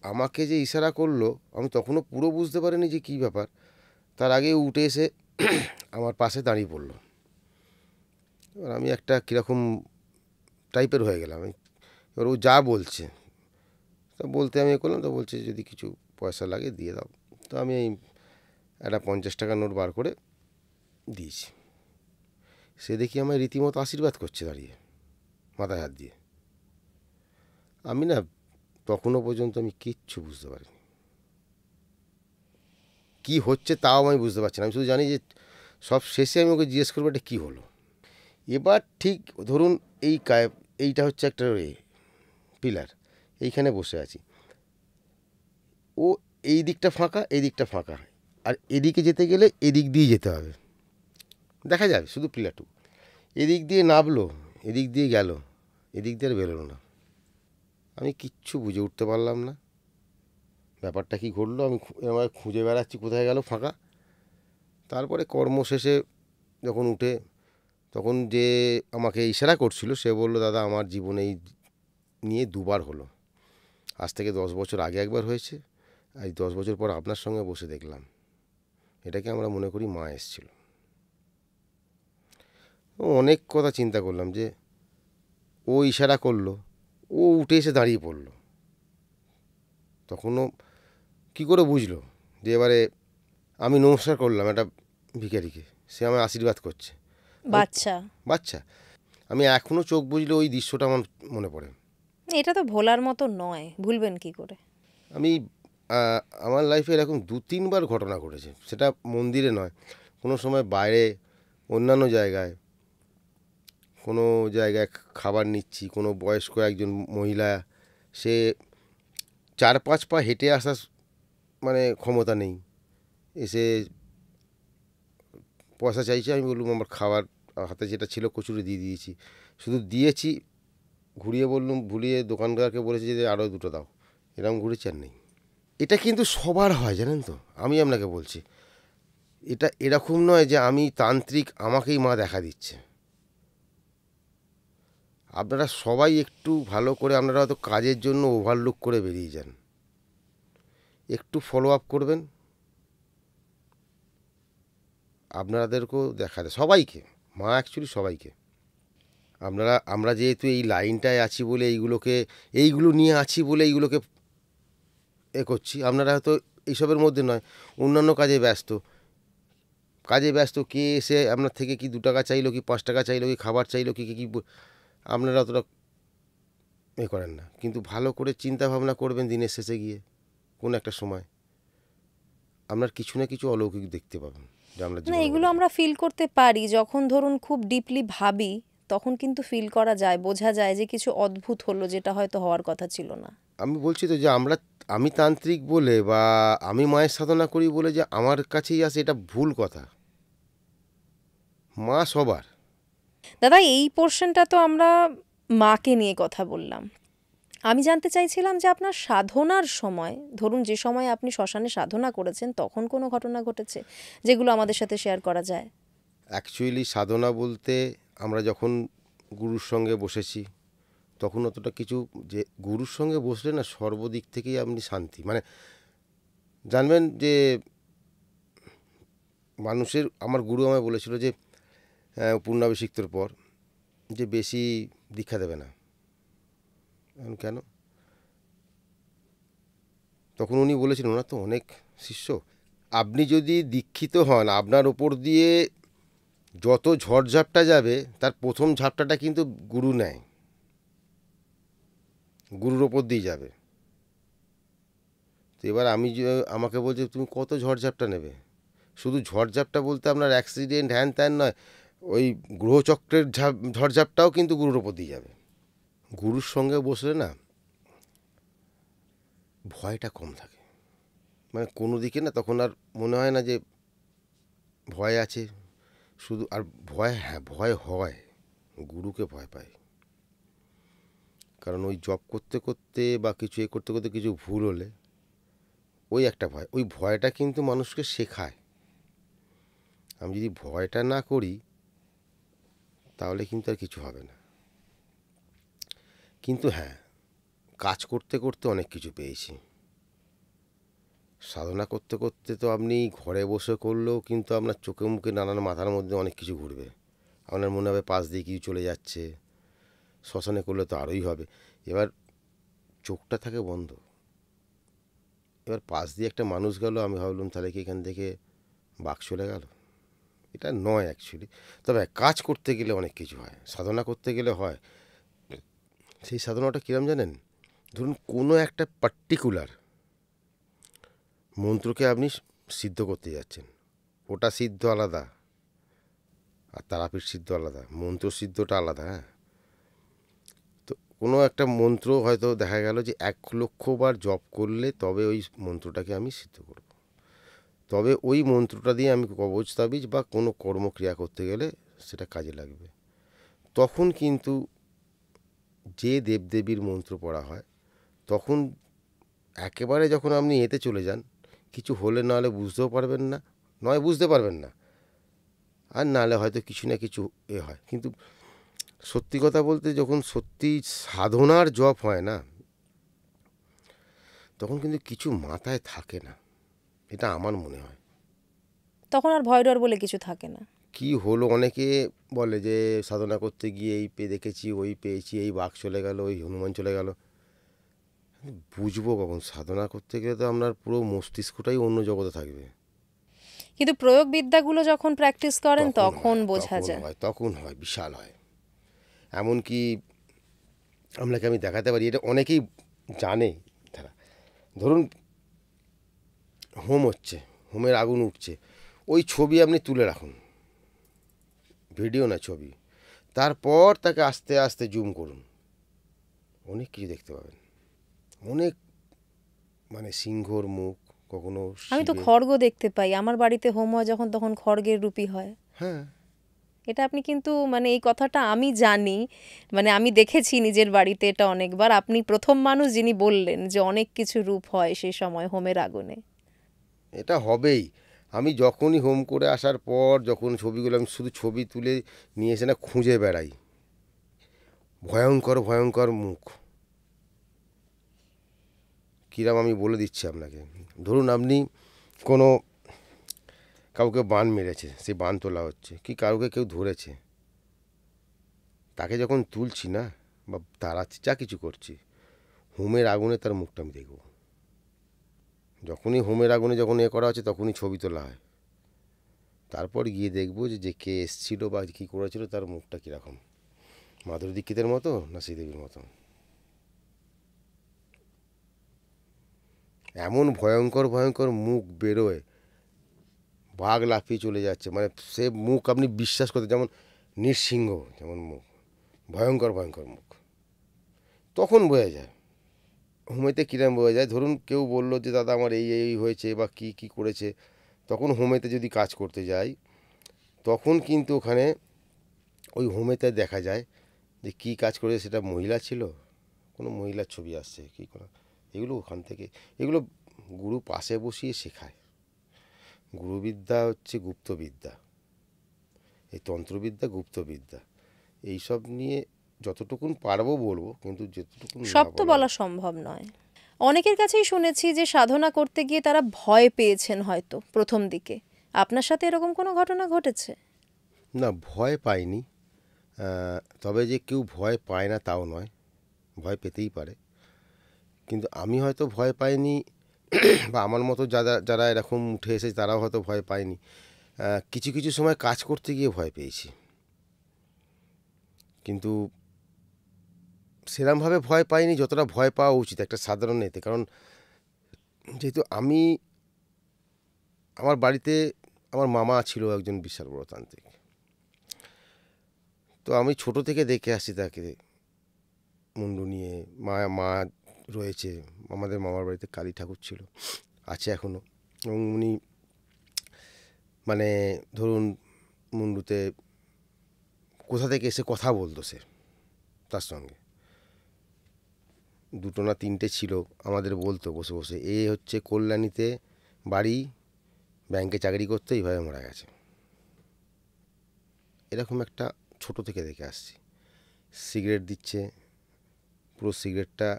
Speaker 1: আমাকে যে ইশারা করলো, আমি তখনও পুরো বুঝতে পারিনি যে কী ব্যাপার। তার আগে উঠে এসে আমার পাশে দাঁড়িয়ে পড়লো। এবার আমি একটা কীরকম টাইপের হয়ে গেলাম। এবার ও যা বলছে, তা বলতে আমি করলাম, তো বলছে যদি কিছু পয়সা লাগে দিয়ে দাও। তো আমি একটা 50 টাকার নোট বার করে দিয়েছি। সে দেখি আমায় রীতিমতো আশীর্বাদ করছে দাঁড়িয়ে, মাথায় হাত দিয়ে। আমি না তখনও পর্যন্ত আমি কিচ্ছু বুঝতে পারিনি কী হচ্ছে, তাও আমি বুঝতে পারছি না। আমি শুধু জানি যে সব শেষে আমি ওকে জিজ্ঞেস করবো এটা কী হলো। এবার ঠিক ধরুন এইটা হচ্ছে একটা পিলার, এইখানে বসে আছি, ও এই দিকটা ফাঁকা, এই দিকটা ফাঁকা, আর এদিকে যেতে গেলে এদিক দিয়ে যেতে হবে, দেখা যাবে শুধু পিলারটুকু। এদিক দিয়ে নামলো, এদিক দিয়ে গেল, এদিক দিয়ে আর বেরোলো না। আমি কিচ্ছু বুঝে উঠতে পারলাম না ব্যাপারটা কী ঘটলো। আমি খুঁজে বেড়াচ্ছি কোথায় গেল ফাঁকা। তারপরে কর্ম শেষে যখন উঠে, তখন যে আমাকে ইশারা করছিল সে বলল, দাদা আমার জীবনে এই নিয়ে 2বার হলো। আজ থেকে 10 বছর আগে একবার হয়েছে, আর 10 বছর পর আপনার সঙ্গে বসে দেখলাম। এটাকে আমরা মনে করি মা এসেছিল। অনেক কথা চিন্তা করলাম যে ও ইশারা করলো, ও উঠে এসে দাঁড়িয়ে পড়লো, তখনও কী করে বুঝলো যে এবারে আমি নমস্কার করলাম একটা ভিখারিকে, সে আমায় আশীর্বাদ করছে,
Speaker 2: বাচ্চা
Speaker 1: বাচ্চা। আমি এখনও চোখ বুজলে ওই দৃশ্যটা আমার মনে পড়ে।
Speaker 2: এটা তো ভোলার মতো নয়, ভুলবেন কি করে?
Speaker 1: আমি আমার লাইফে এরকম 2-3 বার ঘটনা ঘটেছে, সেটা মন্দিরে নয়, কোনো সময় বাইরে অন্যান্য জায়গায়, কোনো জায়গায় খাবার নিচ্ছি, কোনো বয়স্ক একজন মহিলা, সে 4-5 পা হেঁটে আসার মানে ক্ষমতা নেই, এসে পয়সা চাইছে। আমি বললাম আমার খাবার হাতে যেটা ছিল কচুরি দিয়ে দিয়েছি, শুধু দিয়েছি, ঘুরিয়ে বললুম, ভুলিয়ে দোকানদারকে বলেছি যে আরও 2টো দাও, এরকম ঘুরেছি আর নেই। এটা কিন্তু সবার হয় জানেন তো, আমি আপনাকে বলছি, এটা এরকম নয় যে আমি তান্ত্রিক আমাকেই মা দেখা দিচ্ছে। আপনারা সবাই একটু ভালো করে, আপনারা হয়তো কাজের জন্য ওভারলুক করে বেরিয়ে যান, একটু ফলো আপ করবেন, আপনাদেরকেও দেখা দেয় সবাইকে, মা অ্যাকচুয়ালি সবাইকে। আমরা যেহেতু এই লাইনটায় আছি বলে এইগুলো নিয়ে আছি বলে এইগুলোকে করছি, আপনারা হয়তো এইসবের মধ্যে নয়, অন্যান্য কাজে ব্যস্ত, কে এসে আপনার থেকে কি 2 টাকা চাইলো, কি 5 টাকা চাইলো, কি খাবার চাইলো, কি আপনারা অতটা করেন না। কিন্তু ভালো করে চিন্তা ভাবনা করবেন, দিনের শেষে গিয়ে কোনো একটা সময় আপনার কিছু না কিছু অলৌকিক দেখতে পাবেন, যে আমরা
Speaker 2: না,
Speaker 1: জীবনে
Speaker 2: এগুলো
Speaker 1: বলি।
Speaker 2: আমরা ফিল করতে পারি যখন ধরুন খুব ডিপলি ভাবি, তখন কিন্তু ফিল করা যায়, বোঝা যায় যে কিছু অদ্ভুত হলো যেটা হয়তো হওয়ার কথা ছিল না।
Speaker 1: আমি বলছি তো যে আমি তান্ত্রিক বলে বা আমি মায়ের সাধনা করি বলে যে আমার কাছেই আসে, এটা ভুল কথা। মা সবার।
Speaker 2: দাদা, এই পোর্শনটা তো আমরা মাকে নিয়ে কথা বললাম। আমি জানতে চাইছিলাম যে আপনার সাধনার সময়, ধরুন যে সময় আপনি শ্মশানে সাধনা করেছেন, তখন কোনো ঘটনা ঘটেছে যেগুলো আমাদের সাথে শেয়ার করা যায়?
Speaker 1: অ্যাকচুয়ালি সাধনা বলতে আমরা যখন গুরুর সঙ্গে বসেছি, তখন অতটা কিছু, যে গুরুর সঙ্গে বসলে না সর্বদিক থেকেই আপনি শান্তি, মানে জানবেন যে আমার গুরু আমায় বলেছিল যে পূর্ণাভিষিক্তর পর যে বেশি দীক্ষা দেবে না। কেন? তখন উনি বলেছিলেন, ওনার তো অনেক শিষ্য, আপনি যদি দীক্ষিত হন, আপনার ওপর দিয়ে যত ঝড়ঝাপটা যাবে তার প্রথম ঝাপটাটা কিন্তু গুরু নেয়, গুরুর ওপর দিয়ে যাবে। তো এবার আমাকে বলছে তুমি কত ঝড়ঝাপটা নেবে। শুধু ঝড়ঝাপটা বলতে আপনার অ্যাক্সিডেন্ট হ্যান ত্যান নয়, ওই গ্রহচক্রের ঝড়ঝাপটাও কিন্তু গুরুর ওপর দিয়ে যাবে। গুরুর সঙ্গে বসলে না ভয়টা কম থাকে, মানে কোনো দিকে না তখন আর মনে হয় না যে ভয় আছে শুধু। আর ভয় হয়, গুরুকে ভয় পায়, কারণ ওই জব করতে করতে বা কিছু করতে করতে কিছু ভুল হলে ওই একটা ভয়, ওই ভয়টা কিন্তু মানুষকে শেখায়। আমি যদি ভয়টা না করি তাহলে কিন্তু আর কিছু হবে না। কিন্তু হ্যাঁ, কাজ করতে করতে অনেক কিছু পেয়েছি। সাধনা করতে করতে তো আপনি ঘরে বসে করলেও কিন্তু আপনার চোখে মুখে নানান মাথার মধ্যে অনেক কিছু ঘুরবে, আপনার মনে হবে পাশ দিয়ে কিছু চলে যাচ্ছে। শ্মশানে করলে তো আরোই হবে। এবার চোখটা থাকে বন্ধ, এবার পাশ দিয়ে একটা মানুষ গেল, আমি ভাবলাম তাহলে কি এখান থেকে বাঘ চলে গেল। এটা নয় অ্যাকচুয়ালি। তবে কাজ করতে গেলে অনেক কিছু হয়, সাধনা করতে গেলে হয়। সেই সাধনাটা কীরকম জানেন? ধরুন কোনো একটা পার্টিকুলার মন্ত্রকে আপনি সিদ্ধ করতে যাচ্ছেন, ওটা সিদ্ধ আলাদা আর তারাপীঠ সিদ্ধ আলাদা, মন্ত্র সিদ্ধটা আলাদা। হ্যাঁ, তো কোনো একটা মন্ত্র হয়তো দেখা গেল যে 1,00,000 বার জপ করলে তবে ওই মন্ত্রটাকে আমি সিদ্ধ করব, তবে ওই মন্ত্রটা দিয়ে আমি কবচ তাবিজ বা কোনো কর্মক্রিয়া করতে গেলে সেটা কাজে লাগবে। তখন কিন্তু যে দেবদেবীর মন্ত্র পড়া হয়, তখন একেবারে যখন আপনি এতে চলে যান, কিছু হলে না হলে বুঝতেও পারবেন না, নয় বুঝতে পারবেন না, আর নাহলে হয়তো কিছু না কিছু হয়। কিন্তু সত্যি কথা বলতে যখন সত্যি সাধনার জপ হয় না, তখন কিন্তু কিছু মাথায় থাকে না, এটা আমার মনে হয়।
Speaker 2: তখন আর ভয় ডর বলে কিছু থাকে না।
Speaker 1: কি হলো, অনেকে বলে যে সাধনা করতে গিয়ে এই পেয়ে দেখেছি, ওই পেয়েছি, এই বাঘ চলে গেল, ওই হনুমান চলে গেল। বুঝবো কখন? সাধনা করতে গেলে তো আপনার পুরো মস্তিষ্কটাই অন্য জগতে থাকবে।
Speaker 2: কিন্তু প্রয়োগ বিদ্যাগুলো যখন প্র্যাকটিস করেন তখন
Speaker 1: হয়,
Speaker 2: বোঝা যায়।
Speaker 1: তখন হয়, বিশাল হয়। এমনকি আপনাকে আমি দেখাতে পারি, এটা অনেকেই জানে। তারা ধরুন হোম হচ্ছে, হোমের আগুন উঠছে, ওই ছবি আপনি তুলে রাখুন, ভিডিও না ছবি, তারপর তাকে আস্তে আস্তে জুম করুন, অনেক কিছু দেখতে পাবেন। অনেক, মানে সিংহর মুখ, কখনো
Speaker 2: আমি তো
Speaker 1: শিবের।
Speaker 2: খড়গ দেখতে পাই, আমার বাড়িতে হোম হয় যখন তখন খড়গের রূপী হয়।
Speaker 1: হ্যাঁ,
Speaker 2: এটা আপনি কিন্তু মানে এই কথাটা আমি জানি, মানে আমি দেখেছি নিজের বাড়িতে এটা অনেকবার। আপনি প্রথম মানুষ যিনি বললেন যে অনেক কিছু রূপ হয় সেই সময় হোমের আগুনে।
Speaker 1: এটা হবেই। আমি যখনই হোম করে আসার পর যখন ছবিগুলো আমি শুধু ছবি তুলে নিয়ে এসে না খুঁজে বেড়াই, ভয়ঙ্কর ভয়ঙ্কর মুখ। কিরম আমি বলে দিচ্ছি আপনাকে, ধরুন আপনি কোনো কাউকে বান মেরেছে, সেই বান তোলা হচ্ছে, কি কাউকে কেউ ধরেছে, তাকে যখন তুলছি না বা তাড়াচ্ছি, যা কিছু করছি, হোমের আগুনে তার মুখটা আমি দেখব। যখনই হোমের আগুনে যখন করা হচ্ছে তখনই ছবি তোলা হয়, তারপর গিয়ে দেখবো যে যে কে এসেছিলো বা কী করেছিল তার মুখটা কীরকম, মাধুরী দীক্ষিতের মতো না শ্রীদেবীর মতো। এমন ভয়ঙ্কর ভয়ঙ্কর মুখ বেরোয়, বাঘ লাফিয়ে চলে যাচ্ছে, মানে সে মুখ আপনি বিশ্বাস করতে, যেমন নৃসিংহ যেমন মুখ, ভয়ঙ্কর ভয়ঙ্কর মুখ, তখন বোঝা যায়। হোমেতে কিরম বোঝা যায়, ধরুন কেউ বললো যে দাদা আমার এই এই হয়েছে বা কী কী করেছে, তখন হোমেতে যদি কাজ করতে যাই, তখন কিন্তু ওখানে ওই হোমেতে দেখা যায় যে কী কাজ করেছে, সেটা মহিলা ছিল, কোনো মহিলার ছবি আসছে কী কোনো, এগুলো ওখান থেকে, এগুলো গুরু পাশে বসিয়ে শেখায়। গুরুবিদ্যা হচ্ছে গুপ্তবিদ্যা, এই তন্ত্রবিদ্যা গুপ্তবিদ্যা, এইসব নিয়ে যতটুকুন পারবো বলবো, কিন্তু যতটুকুন না
Speaker 2: সব তো
Speaker 1: বলা।
Speaker 2: বলা সম্ভব নয়। অনেকের কাছেই শুনেছি যে সাধনা করতে গিয়ে তারা ভয় পেয়েছেন হয়তো প্রথম দিকে। আপনার সাথে এরকম কোনো ঘটনা ঘটেছে?
Speaker 1: না, ভয় পাইনি। তবে যে কেউ ভয় পায় না তাও নয়, ভয় পেতেই পারে, কিন্তু আমি হয়তো ভয় পাইনি বা আমার মতো যারা যারা এরকম উঠে এসেছে তারাও হয়তো ভয় পায়নি। কিছু কিছু সময় কাজ করতে গিয়ে ভয় পেয়েছি, কিন্তু সেরমভাবে ভয় পাইনি যতটা ভয় পাওয়া উচিত একটা সাধারণ এতে। কারণ যেহেতু আমি, আমার বাড়িতে আমার মামা ছিল একজন বিশাল বড় তান্ত্রিক, তো আমি ছোট থেকে দেখে আসছি তাকে মুন্ডু নিয়ে। মা মা রয়েছে, আমাদের মামার বাড়িতে কালী ঠাকুর ছিল, আছে এখনও, এবং উনি মানে ধরুন মুন্ডুতে কোথা থেকে এসে কথা বলতো সে, তার সঙ্গে দুটো না তিনটে ছিল, আমাদের বলতো বসে বসে, এ হচ্ছে কল্যাণীতে বাড়ি, ব্যাংকে চাকরি করতে, এইভাবে মারা গেছে। এরকম একটা ছোট থেকে দেখে আসছি। সিগারেট দিচ্ছে, পুরো সিগারেটটা,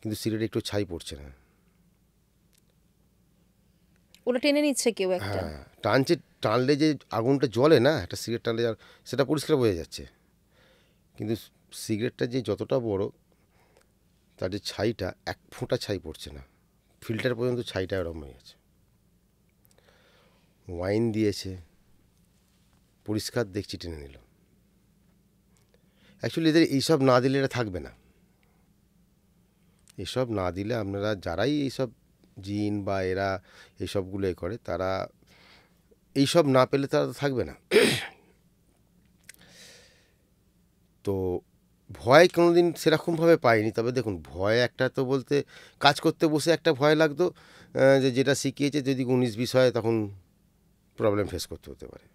Speaker 1: কিন্তু সিগারেট একটু ছাই পড়ছে না।
Speaker 2: ওটা টেনে নিচ্ছে কেউ একটা?
Speaker 1: হ্যাঁ, টানছে, টানলে যে আগুনটা জ্বলে না, একটা সিগারেট টানলে আর সেটা পরিষ্কার বোঝা যাচ্ছে, কিন্তু সিগারেটটা যে যতটা বড়, তার যে ছাইটা, এক ফোঁটা ছাই পড়ছে না, ফিল্টার পর্যন্ত ছাইটা এরকম হয়ে গেছে। ওয়াইন দিয়েছে, পরিষ্কার দেখছি টেনে নিল। অ্যাকচুয়ালি এদের এইসব না দিলে এরা থাকবে না, এসব না দিলে আপনারা যারাই এইসব জিন বা এরা এইসবগুলো করে, তারা এইসব না পেলে তারা তো থাকবে না। তো ভয় কোনো দিন সেরকমভাবে পাইনি, তবে দেখুন ভয় একটা তো বলতে, কাজ করতে বসে একটা ভয় লাগতো, যে যেটা শিখিয়েছে যদি 19-20 হয় তখন প্রবলেম ফেস করতে হতে পারে,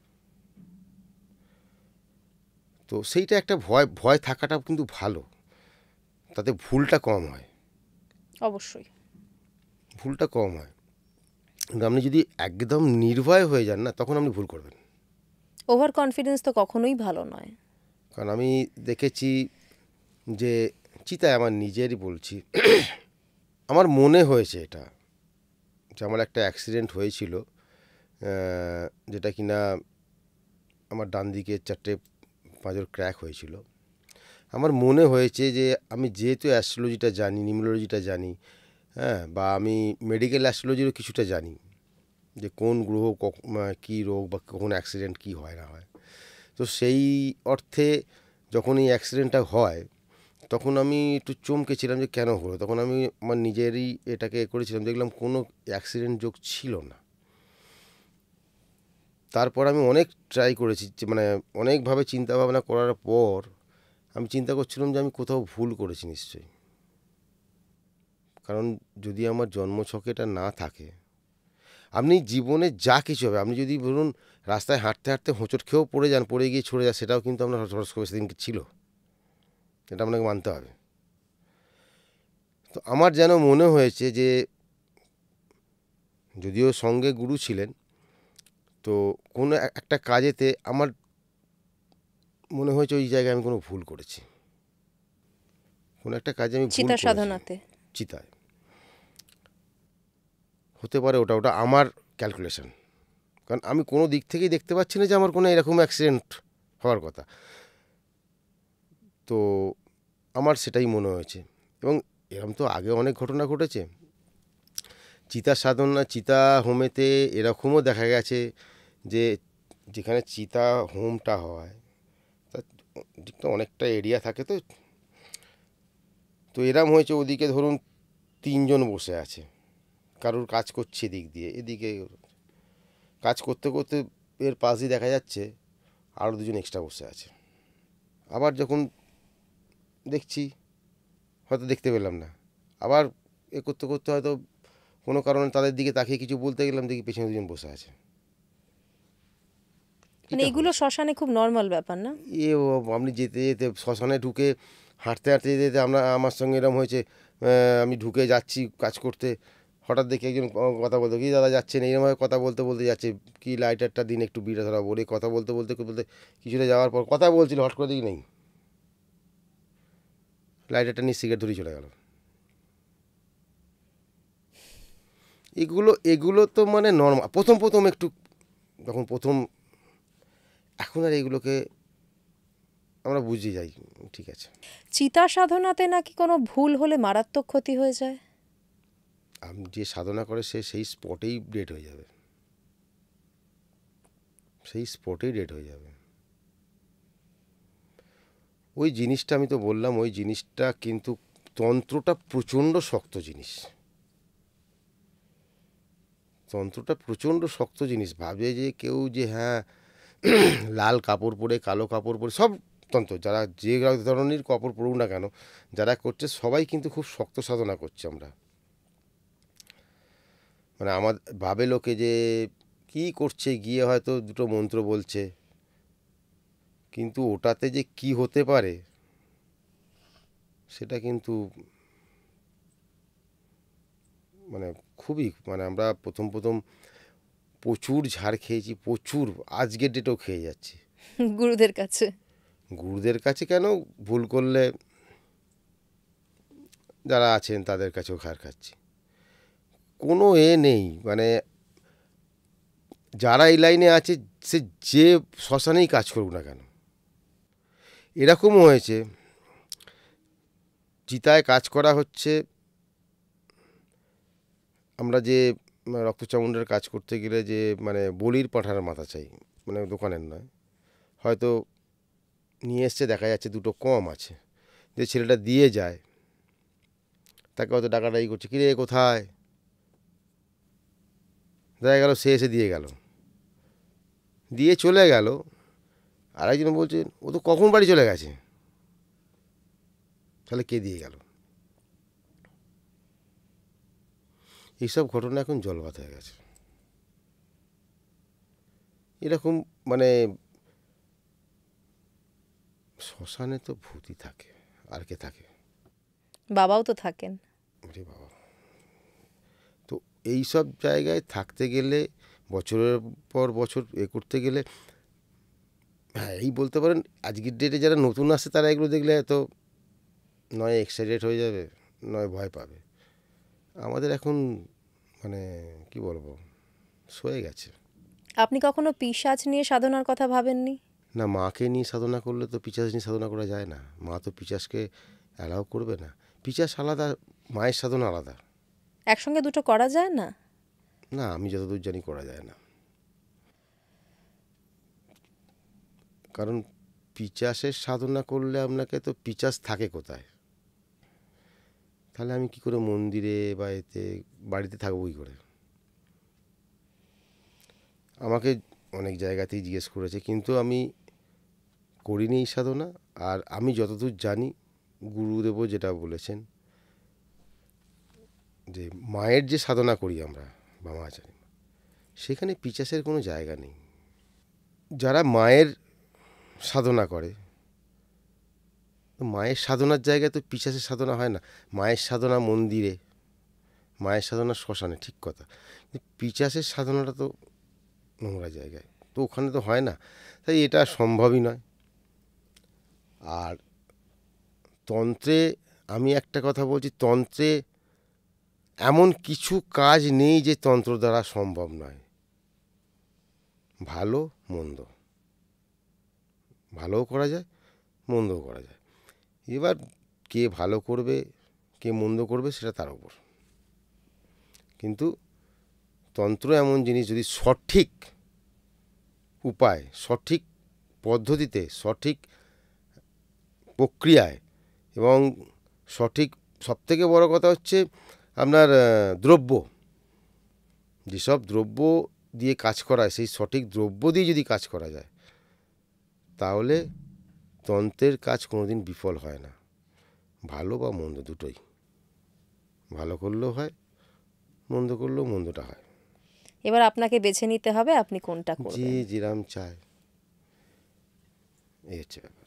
Speaker 1: তো সেইটা একটা ভয়, ভয় থাকাটা কিন্তু ভালো, তাতে ভুলটা কম হয়,
Speaker 2: অবশ্যই।
Speaker 1: ভুলটা কম হয়। কিন্তু আপনি যদি একদম নির্ভয় হয়ে যান না, তখন আপনি ভুল করবেন।
Speaker 2: ওভার কনফিডেন্স তো কখনোই ভালো নয়।
Speaker 1: কারণ আমি দেখেছি যে চিতায়, আমার নিজেরই বলছি, আমার মনে হয়েছে এটা, যে আমার একটা অ্যাক্সিডেন্ট হয়েছিল, যেটা কিনা আমার ডান দিকে 4টে পাঁজর ক্র্যাক হয়েছিল। আমার মনে হয়েছে যে আমি যেহেতু অ্যাস্ট্রোলজিটা জানি, নিউমেরোলজিটা জানি, হ্যাঁ, বা আমি মেডিকেল অ্যাস্ট্রোলজিরও কিছুটা জানি, যে কোন গ্রহ কী রোগ বা কখন অ্যাক্সিডেন্ট কী হয় না হয়, তো সেই অর্থে যখন এই অ্যাক্সিডেন্টটা হয় তখন আমি একটু চমকেছিলাম যে কেন হলো। তখন আমি আমার নিজেরই এটাকে করেছিলাম, দেখলাম কোনো অ্যাক্সিডেন্ট যোগ ছিল না। তারপর আমি অনেক ট্রাই করেছি, যে মানে অনেকভাবে চিন্তা ভাবনা করার পর আমি চিন্তা করছিলাম যে আমি কোথাও ভুল করেছি নিশ্চয়ই। কারণ যদি আমার জন্মছকে এটা না থাকে, আপনি জীবনে যা কিছু হবে, আপনি যদি ধরুন রাস্তায় হাঁটতে হাঁটতে হোঁচট খেয়েও পড়ে যান, পড়ে গিয়ে ছড়ে যান, সেটাও কিন্তু আপনার হরস্কোপে সেদিনকে ছিল, এটা আপনাকে মানতে হবে। তো আমার যেন মনে হয়েছে যে, যদিও সঙ্গে গুরু ছিলেন, তো কোনো একটা কাজেতে আমার মনে হয়েছে ওই জায়গায় আমি কোনো ভুল করেছি, কোনো একটা কাজে আমি ভুল
Speaker 2: চিতা
Speaker 1: করেছি।
Speaker 2: সাধনাতে।
Speaker 1: চিতায় হতে পারে, ওটা ওটা আমার ক্যালকুলেশন। কারণ আমি কোনো দিক থেকেই দেখতে পাচ্ছি না যে আমার কোনো এরকম অ্যাক্সিডেন্ট হওয়ার কথা। তো আমার সেটাই মনে হয়েছে। এবং এরকম তো আগে অনেক ঘটনা ঘটেছে। চিতা সাধনা, চিতা হোমেতে এরকমও দেখা গেছে যে যেখানে চিতা হোমটা হয় তার দিকটা অনেকটা এরিয়া থাকে, তো তো এরম হয়েছে ওদিকে ধরুন 3 জন বসে আছে, কারুর কাজ করছে এদিক দিয়ে, এদিকে কাজ করতে করতে এর পাশ দিয়ে দেখা যাচ্ছে আরও 2জন এক্সট্রা বসে আছে। আবার যখন দেখছি, হয়তো দেখতে পেলাম না, আবার এ করতে করতে হয়তো কোনো কারণে তাদের দিকে তাকিয়ে কিছু বলতে গেলাম, দেখি পেছনে 2জন বসে আছে।
Speaker 2: মানে
Speaker 1: এটা
Speaker 2: এগুলো
Speaker 1: হয়েছে
Speaker 2: শ্মশানে খুব নর্মাল ব্যাপার না?
Speaker 1: এ ও, আপনি যেতে যেতে শ্মশানে ঢুকে হাঁটতে হাঁটতে যেতে যেতে আমার সঙ্গে এরকম হয়েছে। আমি ঢুকে যাচ্ছি কাজ করতে, হঠাৎ দেখি একজন কথা বলতে, কি দাদা যাচ্ছেন, এইরকমভাবে কথা বলতে বলতে যাচ্ছে, কি লাইটারটা দিন একটু বিড়া ধরা বলে কথা বলতে বলতে বলতে কিছুটা যাওয়ার পর কথা বলছিল, হট করে দেখি নেই, লাইটারটা নিয়ে সিগারেট ধরে চলে গেল। এগুলো এগুলো তো মানে নর্মাল, প্রথম প্রথম একটু, যখন প্রথম, এখন আর এগুলোকে আমরা বুঝে যাই, ঠিক আছে।
Speaker 2: চিতা সাধনাতে নাকি কোনো ভুল হলে মারাত্মক ক্ষতি হয়ে যায়।
Speaker 1: আপনি যে সাধনা করে সে সেই স্পটেই ডেড হয়ে যাবে, সেই স্পটেই ডেড হয়ে যাবে। ওই জিনিসটা আমি তো বললাম, ওই জিনিসটা কিন্তু তন্ত্রটা প্রচণ্ড শক্ত জিনিস, তন্ত্রটা প্রচণ্ড শক্ত জিনিস। ভাবে যে কেউ যে হ্যাঁ লাল কাপড় পরে কালো কাপড় পরে সব তন্ত্র, যারা যে ধরনের কাপড় পরুক না কেন, যারা করছে সবাই কিন্তু খুব শক্ত সাধনা করছে আমরা। মানে আমার ভাবে লোকে যে কি করছে, গিয়ে হয়তো দুটো মন্ত্র বলছে, কিন্তু ওটাতে যে কি হতে পারে সেটা কিন্তু মানে খুবই, মানে আমরা প্রথম প্রথম প্রচুর ঝাড় খেয়েছি, প্রচুর, আজকের ডেটেও খেয়ে যাচ্ছি
Speaker 2: গুরুদের কাছে।
Speaker 1: গুরুদের কাছে কেন, ভুল করলে যারা আছেন তাদের কাছেও ঘাড় খাচ্ছি। কোনো এ নেই, মানে যারা এই লাইনে আছে, সে যে শ্মশানেই কাজ করুক না কেন। এরকমও হয়েছে, চিতায় কাজ করা হচ্ছে, আমরা যে রক্তচামুণ্ডের কাজ করতে গেলে যে মানে বলির পাঁঠার মাথা চাই, মানে দোকানের নয়, হয়তো নিয়ে এসছে, দেখা যাচ্ছে দুটো কম আছে, যে ছেলেটা দিয়ে যায়, তাকে হয়তো ডাকাডাকি করছে, কিরে কোথায়, দেখা গেল সে এসে দিয়ে গেল, দিয়ে চলে গেল। আরেকজন বলছে ও তো কখন বাড়ি চলে গেছে, তাহলে কে দিয়ে গেল? এইসব ঘটনা এখন জলবাত হয়ে গেছে। এরকম মানে শ্মশানে তো ভূতই থাকে, আর কে থাকে?
Speaker 2: বাবাও তো থাকেন।
Speaker 1: ওরে বাবা! তো এই সব জায়গায় থাকতে গেলে, বছরের পর বছর এ করতে গেলে, হ্যাঁ এই বলতে পারেন আজকের ডেটে যারা নতুন আসে তারা এগুলো দেখলে এত নয় এক্সাইটেড হয়ে যাবে, নয় ভয় পাবে। আমাদের এখন মানে কি বলবো, সয়ে গেছে।
Speaker 2: আপনি কখনো পিশাচ নিয়ে সাধনার কথা ভাবেননি?
Speaker 1: না, মাকে নিয়ে সাধনা করলে তো পিশাচ নিয়ে সাধনা করা যায় না, মা তো পিশাচকে অ্যালাউ করবে না। পিশাচ আলাদা, মায়ের সাধনা আলাদা।
Speaker 2: একসঙ্গে দুটো করা যায় না?
Speaker 1: না, আমি যতদূর জানি করা যায় না। কারণ পিশাচের সাধনা করলে আপনাকে তো, পিশাচ থাকে কোথায়? তাহলে আমি কি করে মন্দিরে বা এতে বাড়িতে থাকবো কী করে? আমাকে অনেক জায়গাতেই জিজ্ঞেস করেছে, কিন্তু আমি করিনি এই সাধনা। আর আমি যতদূর জানি, গুরুদেবও যেটা বলেছেন, যে মায়ের যে সাধনা করি আমরা বা মাচারি, সেখানে পিশাচের কোনো জায়গা নেই। যারা মায়ের সাধনা করে, মায়ের সাধনার জায়গায় তো পিশাচের সাধনা হয় না। মায়ের সাধনা মন্দিরে, মায়ের সাধনা শ্মশানে, ঠিক কথা। কিন্তু পিশাচের সাধনাটা তো নোংরা জায়গায়, তো ওখানে তো হয় না। তাই এটা সম্ভবই নয়। আর তন্ত্রে, আমি একটা কথা বলছি, তন্ত্রে এমন কিছু কাজ নেই যে তন্ত্র দ্বারা সম্ভব নয়। ভালো মন্দ, ভালোও করা যায়, মন্দও করা যায়। এবার কে ভালো করবে, কে মন্দ করবে, সেটা তার উপর। কিন্তু তন্ত্র এমন জিনিস, যদি সঠিক উপায়, সঠিক পদ্ধতিতে, সঠিক প্রক্রিয়ায় এবং সঠিক, সবথেকে বড় কথা হচ্ছে আপনার দ্রব্য, যেসব দ্রব্য দিয়ে কাজ করায়, সেই সঠিক দ্রব্য দিয়ে যদি কাজ করা যায়, তাহলে তন্ত্রের কাজ কোনোদিন বিফল হয় না। ভালো বা মন্দ দুটোই, ভালো করলেও হয়, মন্দ করলেও মন্দটা হয়।
Speaker 2: এবার আপনাকে বেছে নিতে হবে আপনি কোনটা
Speaker 1: যে
Speaker 2: করবেন।
Speaker 1: যেরাম চায়, এই হচ্ছে ব্যাপার।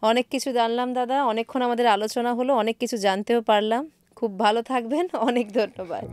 Speaker 2: অনেক কিছু জানলাম দাদা, অনেকক্ষণ আমাদের আলোচনা হলো, অনেক কিছু জানতেও পারলাম। খুব ভালো থাকবেন, অনেক ধন্যবাদ।